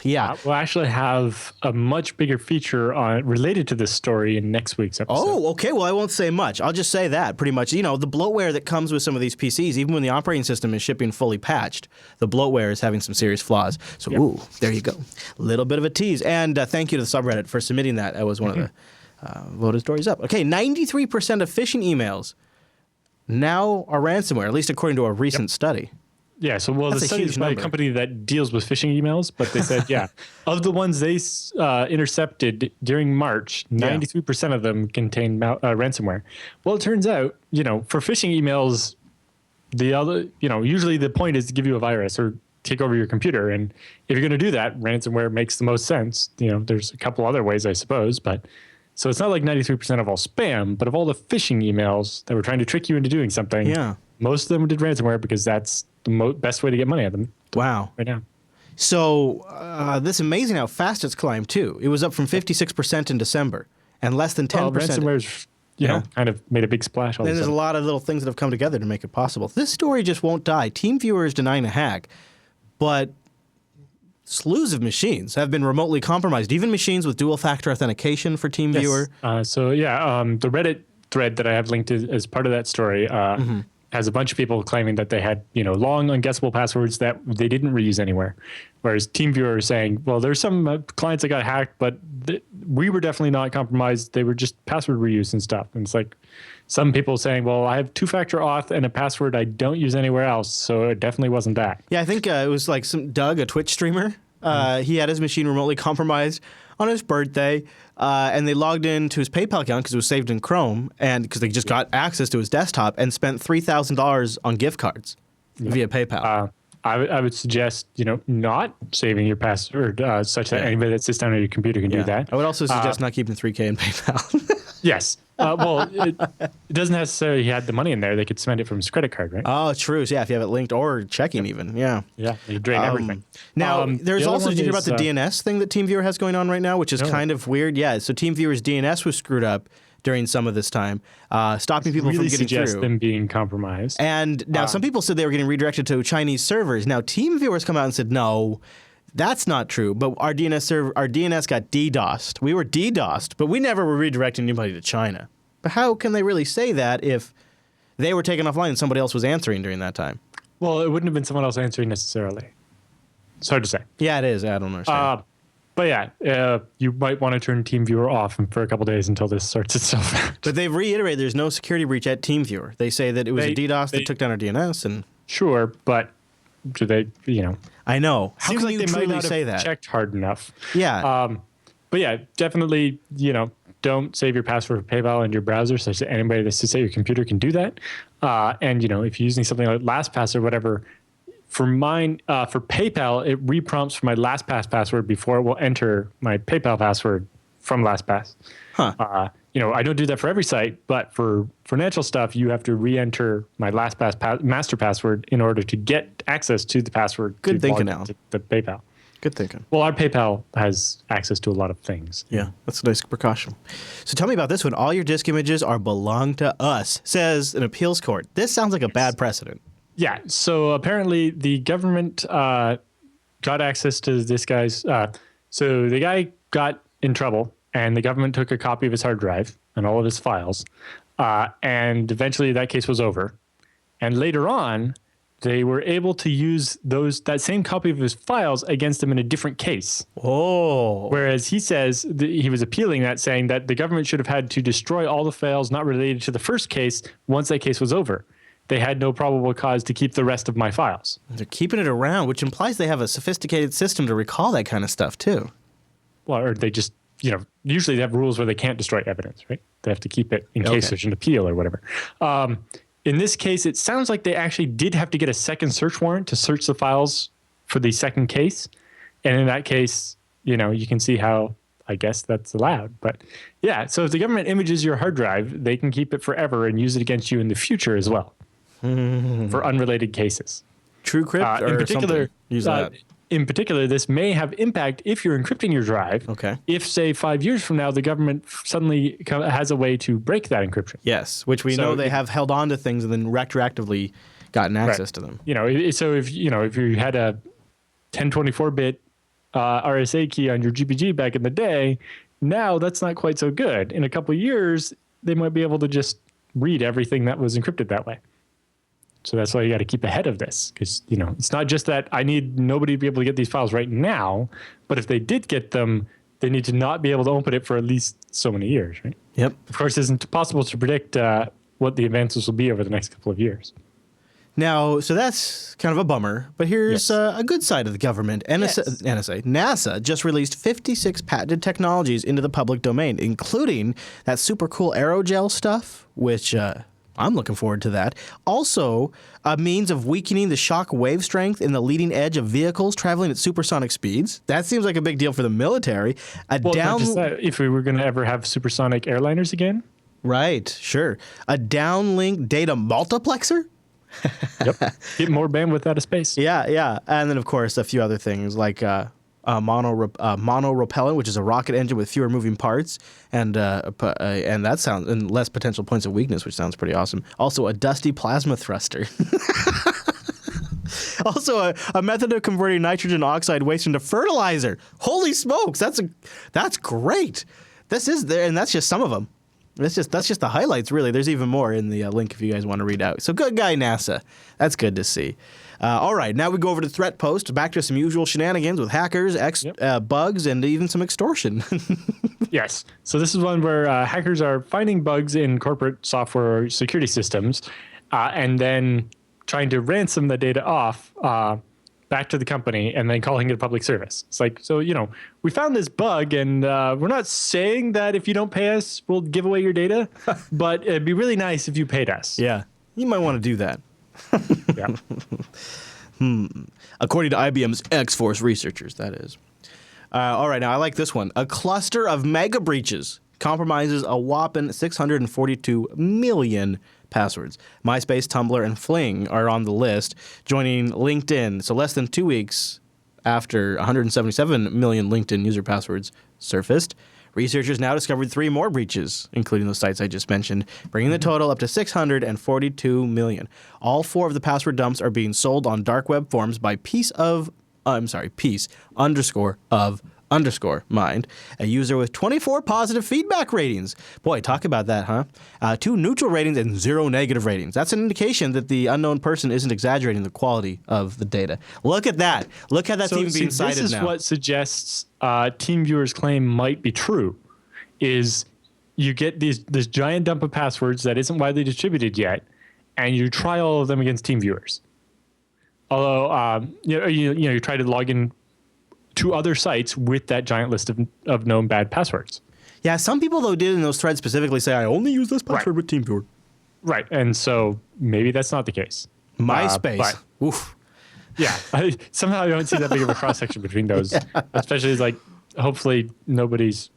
Yeah. We'll actually have a much bigger feature related to this story in next week's episode. Oh, okay. Well, I won't say much. I'll just say that pretty much. The bloatware that comes with some of these PCs, even when the operating system is shipping fully patched, the bloatware is having some serious flaws. So, ooh, there you go. A little bit of a tease. And thank you to the subreddit for submitting that. That was one of the voted stories up. Okay, 93% of phishing emails now are ransomware, at least according to a recent study. Yeah, so the study is by a company that deals with phishing emails, but they said, of the ones they intercepted during March, 93% of them contained ransomware. Well, it turns out, for phishing emails, usually the point is to give you a virus or take over your computer. And if you're going to do that, ransomware makes the most sense. There's a couple other ways, I suppose, but so it's not like 93% of all spam, but of all the phishing emails that were trying to trick you into doing something, most of them did ransomware because that's the best way to get money at them. Wow. Right now. So this is amazing how fast it's climbed, too. It was up from 56% in December and less than 10%. Ransomware is kind of made a big splash. And there's a lot of little things that have come together to make it possible. This story just won't die. TeamViewer is denying a hack, but slews of machines have been remotely compromised, even machines with dual-factor authentication for TeamViewer. Yes. The Reddit thread that I have linked as part of that story has a bunch of people claiming that they had, long, unguessable passwords that they didn't reuse anywhere. Whereas TeamViewer is saying, well, there's some clients that got hacked, but we were definitely not compromised. They were just password reuse and stuff. And it's like some people saying, well, I have two-factor auth and a password I don't use anywhere else, so it definitely wasn't that. Yeah, I think it was like Doug, a Twitch streamer. He had his machine remotely compromised on his birthday, and they logged into his PayPal account because it was saved in Chrome, and because they just got access to his desktop and spent $3,000 on gift cards via PayPal. I would suggest, not saving your password such that anybody that sits down on your computer can do that. I would also suggest not keeping $3K in PayPal. Yes. It doesn't necessarily have the money in there. They could spend it from his credit card, right? Oh, true. So, yeah, if you have it linked or checking even, yeah. Yeah, you drain everything. Now, there's also, did you hear about the DNS thing that TeamViewer has going on right now, which is kind of weird? Yeah, so TeamViewer's DNS was screwed up during some of this time, stopping people from getting through. Them being compromised. And now some people said they were getting redirected to Chinese servers. Now, TeamViewer's come out and said, no, that's not true. But our DNS got DDoSed. We were DDoSed, but we never were redirecting anybody to China. But how can they really say that if they were taken offline and somebody else was answering during that time? Well, it wouldn't have been someone else answering necessarily. It's hard to say. Yeah, it is. I don't understand. But yeah, you might want to turn TeamViewer off for a couple days until this sorts itself out. But they've reiterated there's no security breach at TeamViewer. They say that it was a DDoS that took down our DNS. And sure, but do they, I know. How seems can like you they might truly not say have that? checked hard enough. Yeah. But yeah, definitely, don't save your password for PayPal in your browser such that anybody that sits at your computer can do that. And, if you're using something like LastPass or whatever, for PayPal, it reprompts for my LastPass password before it will enter my PayPal password from LastPass. Huh. I don't do that for every site, but for financial stuff, you have to re-enter my LastPass master password in order to get access to the password. Good thinking, Alan. To the PayPal. Good thinking. Well, our PayPal has access to a lot of things. Yeah, that's a nice precaution. So tell me about this one. All your disk images belong to us, says an appeals court. This sounds like a bad precedent. Yeah, so apparently the government got access to this guy's... so the guy got in trouble, and the government took a copy of his hard drive and all of his files, and eventually that case was over. And later on, they were able to use that same copy of his files against him in a different case. Oh. Whereas he says he was appealing that, saying that the government should have had to destroy all the files not related to the first case once that case was over. They had no probable cause to keep the rest of my files. They're keeping it around, which implies they have a sophisticated system to recall that kind of stuff, too. Well, or they just, usually they have rules where they can't destroy evidence, right? They have to keep it in case there's an appeal or whatever. In this case, it sounds like they actually did have to get a second search warrant to search the files for the second case. And in that case, you can see how, I guess, that's allowed. But yeah, so if the government images your hard drive, they can keep it forever and use it against you in the future as well for unrelated cases. TrueCrypt in particular, use that. In particular, this may have impact if you're encrypting your drive. Okay. If, say, 5 years from now, the government suddenly has a way to break that encryption. Yes, which we know they have held on to things and then retroactively gotten access to them. So if you had a 1024-bit RSA key on your GPG back in the day, now that's not quite so good. In a couple of years, they might be able to just read everything that was encrypted that way. So that's why you got to keep ahead of this, because it's not just that I need nobody to be able to get these files right now, but if they did get them, they need to not be able to open it for at least so many years, right? Yep. Of course, it isn't possible to predict what the advances will be over the next couple of years. Now, so that's kind of a bummer, but here's a good side of the government. NASA just released 56 patented technologies into the public domain, including that super cool aerogel stuff, which I'm looking forward to that. Also, a means of weakening the shock wave strength in the leading edge of vehicles traveling at supersonic speeds. That seems like a big deal for the military. Not just that, if we were going to ever have supersonic airliners again. Right, sure. A downlink data multiplexer? Yep. Get more bandwidth out of space. Yeah. And then, of course, a few other things like a mono-propellant, which is a rocket engine with fewer moving parts, and that sounds and less potential points of weakness, which sounds pretty awesome. Also, a dusty plasma thruster. Also, a method of converting nitrogen oxide waste into fertilizer. Holy smokes, that's great. This is there, and that's just some of them. That's just the highlights, really. There's even more in the link if you guys want to read out. So good guy, NASA. That's good to see. All right, now we go over to Threat Post, back to some usual shenanigans with hackers, bugs, and even some extortion. Yes. So this is one where hackers are finding bugs in corporate software security systems and then trying to ransom the data off back to the company and then calling it a public service. It's like, so, we found this bug and we're not saying that if you don't pay us, we'll give away your data, but it'd be really nice if you paid us. Yeah, you might want to do that. Yeah. According to IBM's X-Force researchers, that is. All right, now I like this one. A cluster of mega breaches compromises a whopping 642 million passwords. MySpace, Tumblr, and Fling are on the list, joining LinkedIn. So less than 2 weeks after 177 million LinkedIn user passwords surfaced, researchers now discovered 3 more breaches, including the sites I just mentioned, bringing the total up to 642 million. All 4 of the password dumps are being sold on dark web forums by piece _of_ mind, a user with 24 positive feedback ratings. Boy, talk about that, huh? 2 neutral ratings and 0 negative ratings. That's an indication that the unknown person isn't exaggerating the quality of the data. Look at that. Look how that's even being cited now. This is what suggests TeamViewer's claim might be true, is you get this giant dump of passwords that isn't widely distributed yet, and you try all of them against TeamViewers. Although, you try to log in to other sites with that giant list of known bad passwords. Yeah, some people, though, did in those threads specifically say, I only use this password with TeamViewer. Right, and so maybe that's not the case. MySpace. Oof. Yeah, somehow I don't see that big of a cross-section between those, especially like hopefully nobody's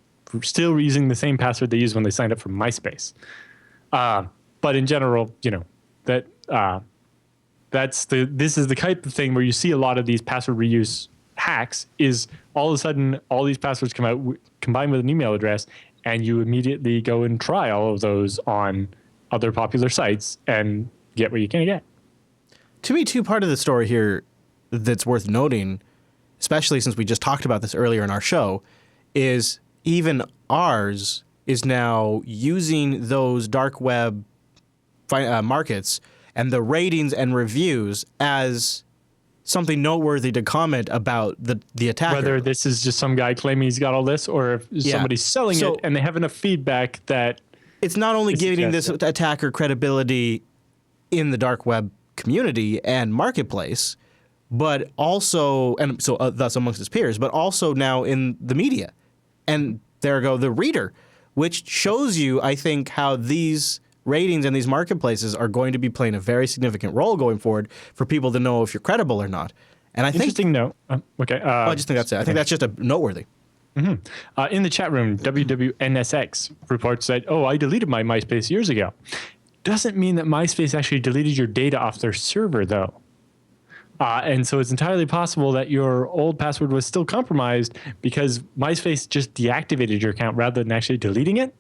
still using the same password they used when they signed up for MySpace. But in general, this is the type of thing where you see a lot of these password reuse hacks is all of a sudden all these passwords come out combined with an email address, and you immediately go and try all of those on other popular sites and get what you can get. To me, too, part of the story here that's worth noting, especially since we just talked about this earlier in our show, is even ours is now using those dark web markets and the ratings and reviews as something noteworthy to comment about the attacker. Whether this is just some guy claiming he's got all this, or if somebody's selling it and they have enough feedback that it's not only giving this attacker credibility in the dark web community and marketplace, but also, and so thus amongst his peers, but also now in the media. And there go the reader, which shows you, I think, how these ratings and these marketplaces are going to be playing a very significant role going forward for people to know if you're credible or not. And I think interesting note. Okay. I just think that's it. I think that's just a noteworthy. Mm-hmm. In the chat room, WWNSX reports that, I deleted my MySpace years ago. Doesn't mean that MySpace actually deleted your data off their server, though. And so it's entirely possible that your old password was still compromised because MySpace just deactivated your account rather than actually deleting it.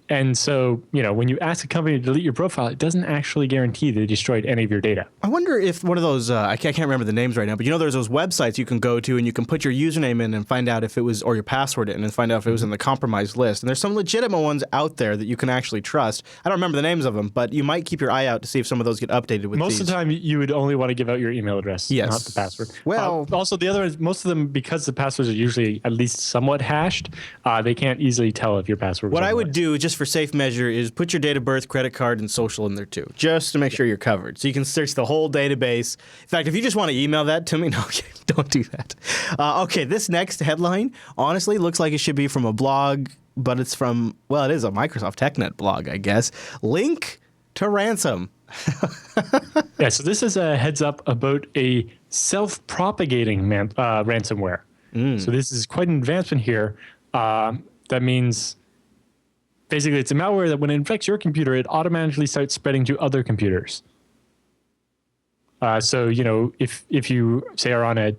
And so, when you ask a company to delete your profile, it doesn't actually guarantee they destroyed any of your data. I wonder if one of those, I can't remember the names right now, but there's those websites you can go to and you can put your username in and find out if it was, or your password in and find out if it was in the compromised list. And there's some legitimate ones out there that you can actually trust. I don't remember the names of them, but you might keep your eye out to see if some of those get updated with Most of the time, you would only want to give out your email address, not the password. Well, also, the other is most of them, because the passwords are usually at least somewhat hashed, they can't easily tell if your password was what I would do, just for safe measure, is put your date of birth, credit card, and social in there too, just to make sure you're covered. So you can search the whole database. In fact, if you just want to email that to me, no, don't do that. Okay, this next headline honestly looks like it should be from a blog, but it's from, it is a Microsoft TechNet blog, I guess. Link to ransom. Yeah, so this is a heads up about a self-propagating ransomware. So this is quite an advancement here. That means basically, it's a malware that when it infects your computer, it automatically starts spreading to other computers. So, if you, say, are on a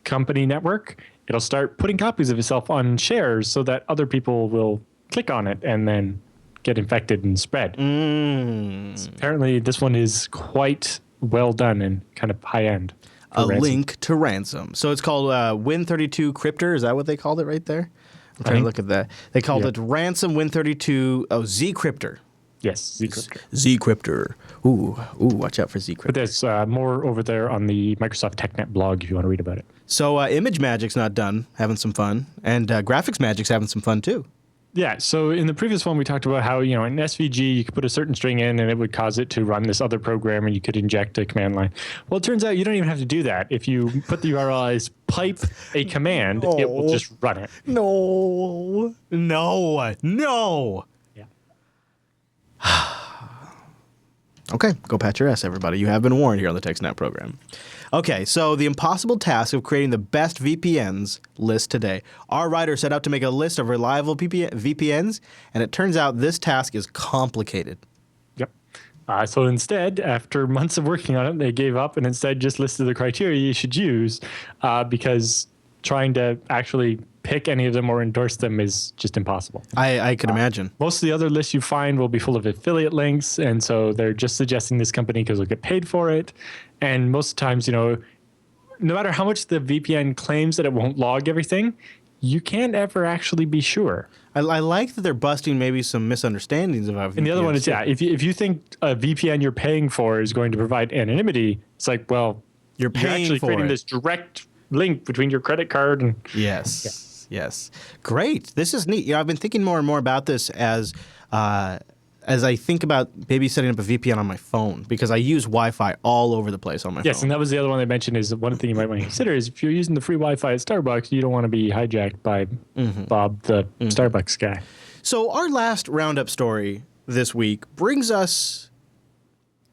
company network it'll start putting copies of itself on shares so that other people will click on it and then get infected and spread. So apparently, this one is quite well done and kind of high end. A link to ransom. So it's called Win32 Cryptor. Is that what they called it right there? I'm trying to look at that. They called it Ransom Win32. Oh, Z-Cryptor. Yes, Z-Cryptor. Z-Cryptor. Ooh, watch out for Z-Cryptor. But there's more over there on the Microsoft TechSNAP blog if you want to read about it. So Image Magic's not done, having some fun. And Graphics Magic's having some fun, too. Yeah, so in the previous one, we talked about how, in SVG, you could put a certain string in and it would cause it to run this other program and you could inject a command line. Well, it turns out you don't even have to do that. If you put the URL as pipe a command, it will just run it. No. Yeah. Okay, go pat your ass, everybody. You have been warned here on the TechSNAP program. Okay, so the impossible task of creating the best VPNs list today. Our writer set out to make a list of reliable VPNs, and it turns out this task is complicated. Yep. So instead, after months of working on it, they gave up and instead just listed the criteria you should use because trying to actually pick any of them or endorse them is just impossible. I could imagine. Most of the other lists you find will be full of affiliate links, and so they're just suggesting this company because they'll get paid for it. And most times, no matter how much the VPN claims that it won't log everything, you can't ever actually be sure. I like that they're busting maybe some misunderstandings about VPNs. And the other one is, if you think a VPN you're paying for is going to provide anonymity, it's like, well, you're actually creating this direct link between your credit card and... Yes. Yeah. Yes. Great. This is neat. I've been thinking more and more about this as I think about maybe setting up a VPN on my phone because I use Wi-Fi all over the place on my phone. Yes, and that was the other one I mentioned is one thing you might want to consider is if you're using the free Wi-Fi at Starbucks, you don't want to be hijacked by Bob, the Starbucks guy. So our last roundup story this week brings us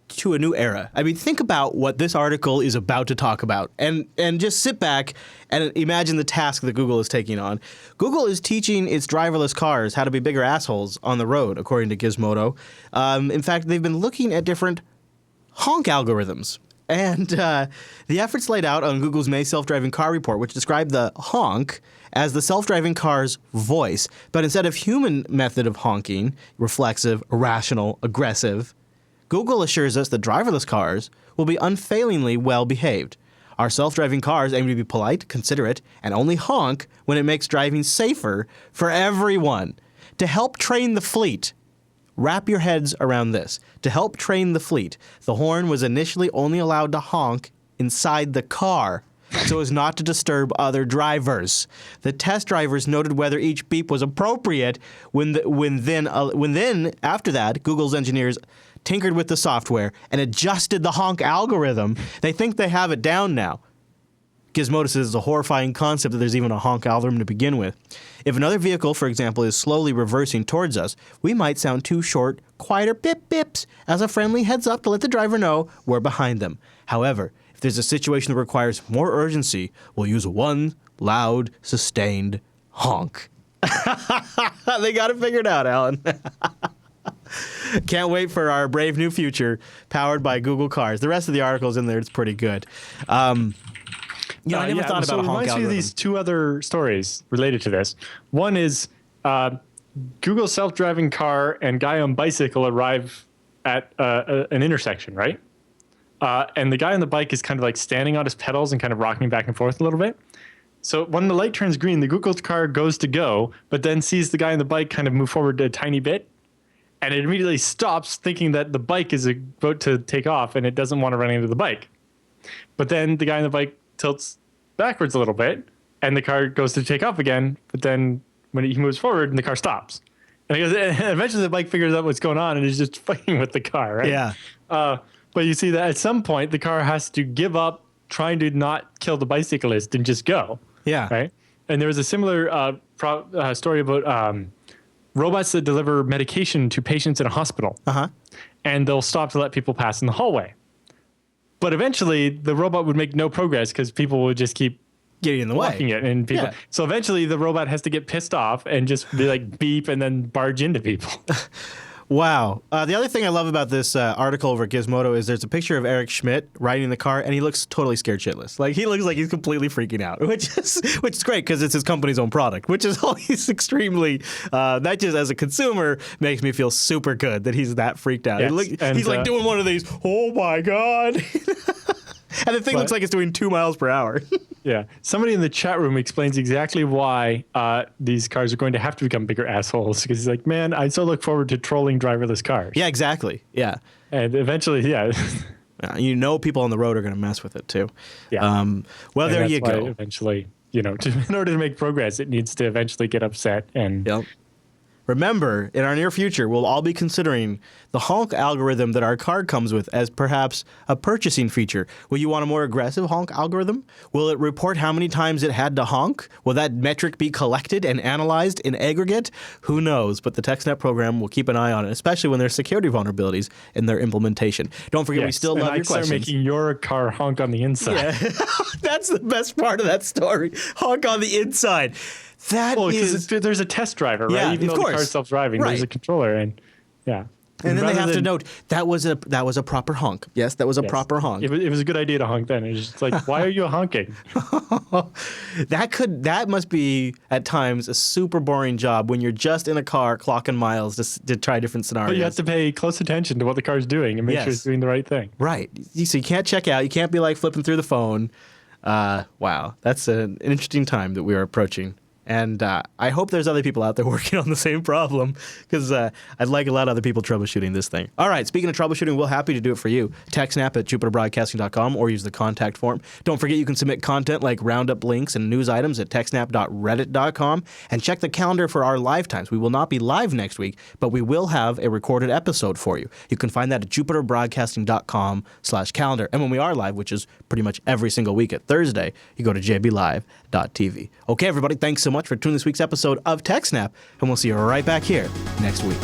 to a new era. I mean, think about what this article is about to talk about and just sit back and imagine the task that Google is taking on. Google is teaching its driverless cars how to be bigger assholes on the road, according to Gizmodo. In fact, they've been looking at different honk algorithms. And the efforts laid out on Google's May self-driving car report, which described the honk as the self-driving car's voice. But instead of human method of honking, reflexive, irrational, aggressive, Google assures us that driverless cars will be unfailingly well behaved. Our self-driving cars aim to be polite, considerate, and only honk when it makes driving safer for everyone. To help train the fleet, wrap your heads around this. To help train the fleet, the horn was initially only allowed to honk inside the car so as not to disturb other drivers. The test drivers noted whether each beep was appropriate when then after that, Google's engineers tinkered with the software and adjusted the honk algorithm. They think they have it down now. Gizmodo says it's a horrifying concept that there's even a honk algorithm to begin with. If another vehicle, for example, is slowly reversing towards us, we might sound two short, quieter bip bips as a friendly heads up to let the driver know we're behind them. However, if there's a situation that requires more urgency, we'll use one loud, sustained honk. They got it figured out, Alan. Can't wait for our brave new future powered by Google cars. The rest of the article's in there. It's pretty good. I never thought about a honk algorithm. It reminds me of these two other stories related to this. One is Google self-driving car and guy on bicycle arrive at an intersection, right? And the guy on the bike is kind of like standing on his pedals and kind of rocking back and forth a little bit. So when the light turns green, the Google car goes to go, but then sees the guy on the bike kind of move forward a tiny bit. And it immediately stops thinking that the bike is about to take off and it doesn't want to run into the bike. But then the guy on the bike tilts backwards a little bit and the car goes to take off again. But then when he moves forward and the car stops. And eventually the bike figures out what's going on and is just fighting with the car, right? Yeah. But you see that at some point the car has to give up trying to not kill the bicyclist and just go. Yeah. Right? And there was a similar story about... robots that deliver medication to patients in a hospital. And they'll stop to let people pass in the hallway. But eventually, the robot would make no progress because people would just keep getting in the blocking way. It. And people, So eventually, the robot has to get pissed off and just be like beep and then barge into people. Wow. The other thing I love about this article over at Gizmodo is there's a picture of Eric Schmidt riding the car, and he looks totally scared shitless. Like, he looks like he's completely freaking out, which is great because it's his company's own product, which is always extremely, that just as a consumer makes me feel super good that he's that freaked out. Yes, He's like doing one of these, oh my God. And the thing looks like it's doing 2 miles per hour. Yeah. Somebody in the chat room explains exactly why these cars are going to have to become bigger assholes. Because he's like, man, I so look forward to trolling driverless cars. Yeah, exactly. Yeah. And eventually, yeah. People on the road are going to mess with it too. Yeah. Well, and there that's you why go. Eventually, in order to make progress, it needs to eventually get upset. And Yep. Remember, in our near future, we'll all be considering the honk algorithm that our card comes with as perhaps a purchasing feature. Will you want a more aggressive honk algorithm? Will it report how many times it had to honk? Will that metric be collected and analyzed in aggregate? Who knows? But the TechSNAP program will keep an eye on it, especially when there's security vulnerabilities in their implementation. Don't forget, we still love your questions. Start making your car honk on the inside. Yeah. That's the best part of that story. Honk on the inside. Because there's a test driver, right? Yeah, Even though the car's self-driving, there's a controller, and yeah. And then they have to note that was a proper honk. Yes, that was a proper honk. It was a good idea to honk then. It's just like, why are you honking? That must be at times a super boring job when you're just in a car clocking miles to try different scenarios. But you have to pay close attention to what the car's doing and make sure it's doing the right thing. Right. So you can't check out. You can't be like flipping through the phone. Wow, that's an interesting time that we are approaching. And I hope there's other people out there working on the same problem because I'd like a lot of other people troubleshooting this thing. All right, speaking of troubleshooting, we're happy to do it for you. TechSNAP at jupiterbroadcasting.com or use the contact form. Don't forget you can submit content like roundup links and news items at techsnap.reddit.com. And check the calendar for our live times. We will not be live next week, but we will have a recorded episode for you. You can find that at jupiterbroadcasting.com/calendar. And when we are live, which is pretty much every single week at Thursday, you go to jblive.tv. Okay, everybody, thanks so much for tuning this week's episode of TechSNAP, and we'll see you right back here next week.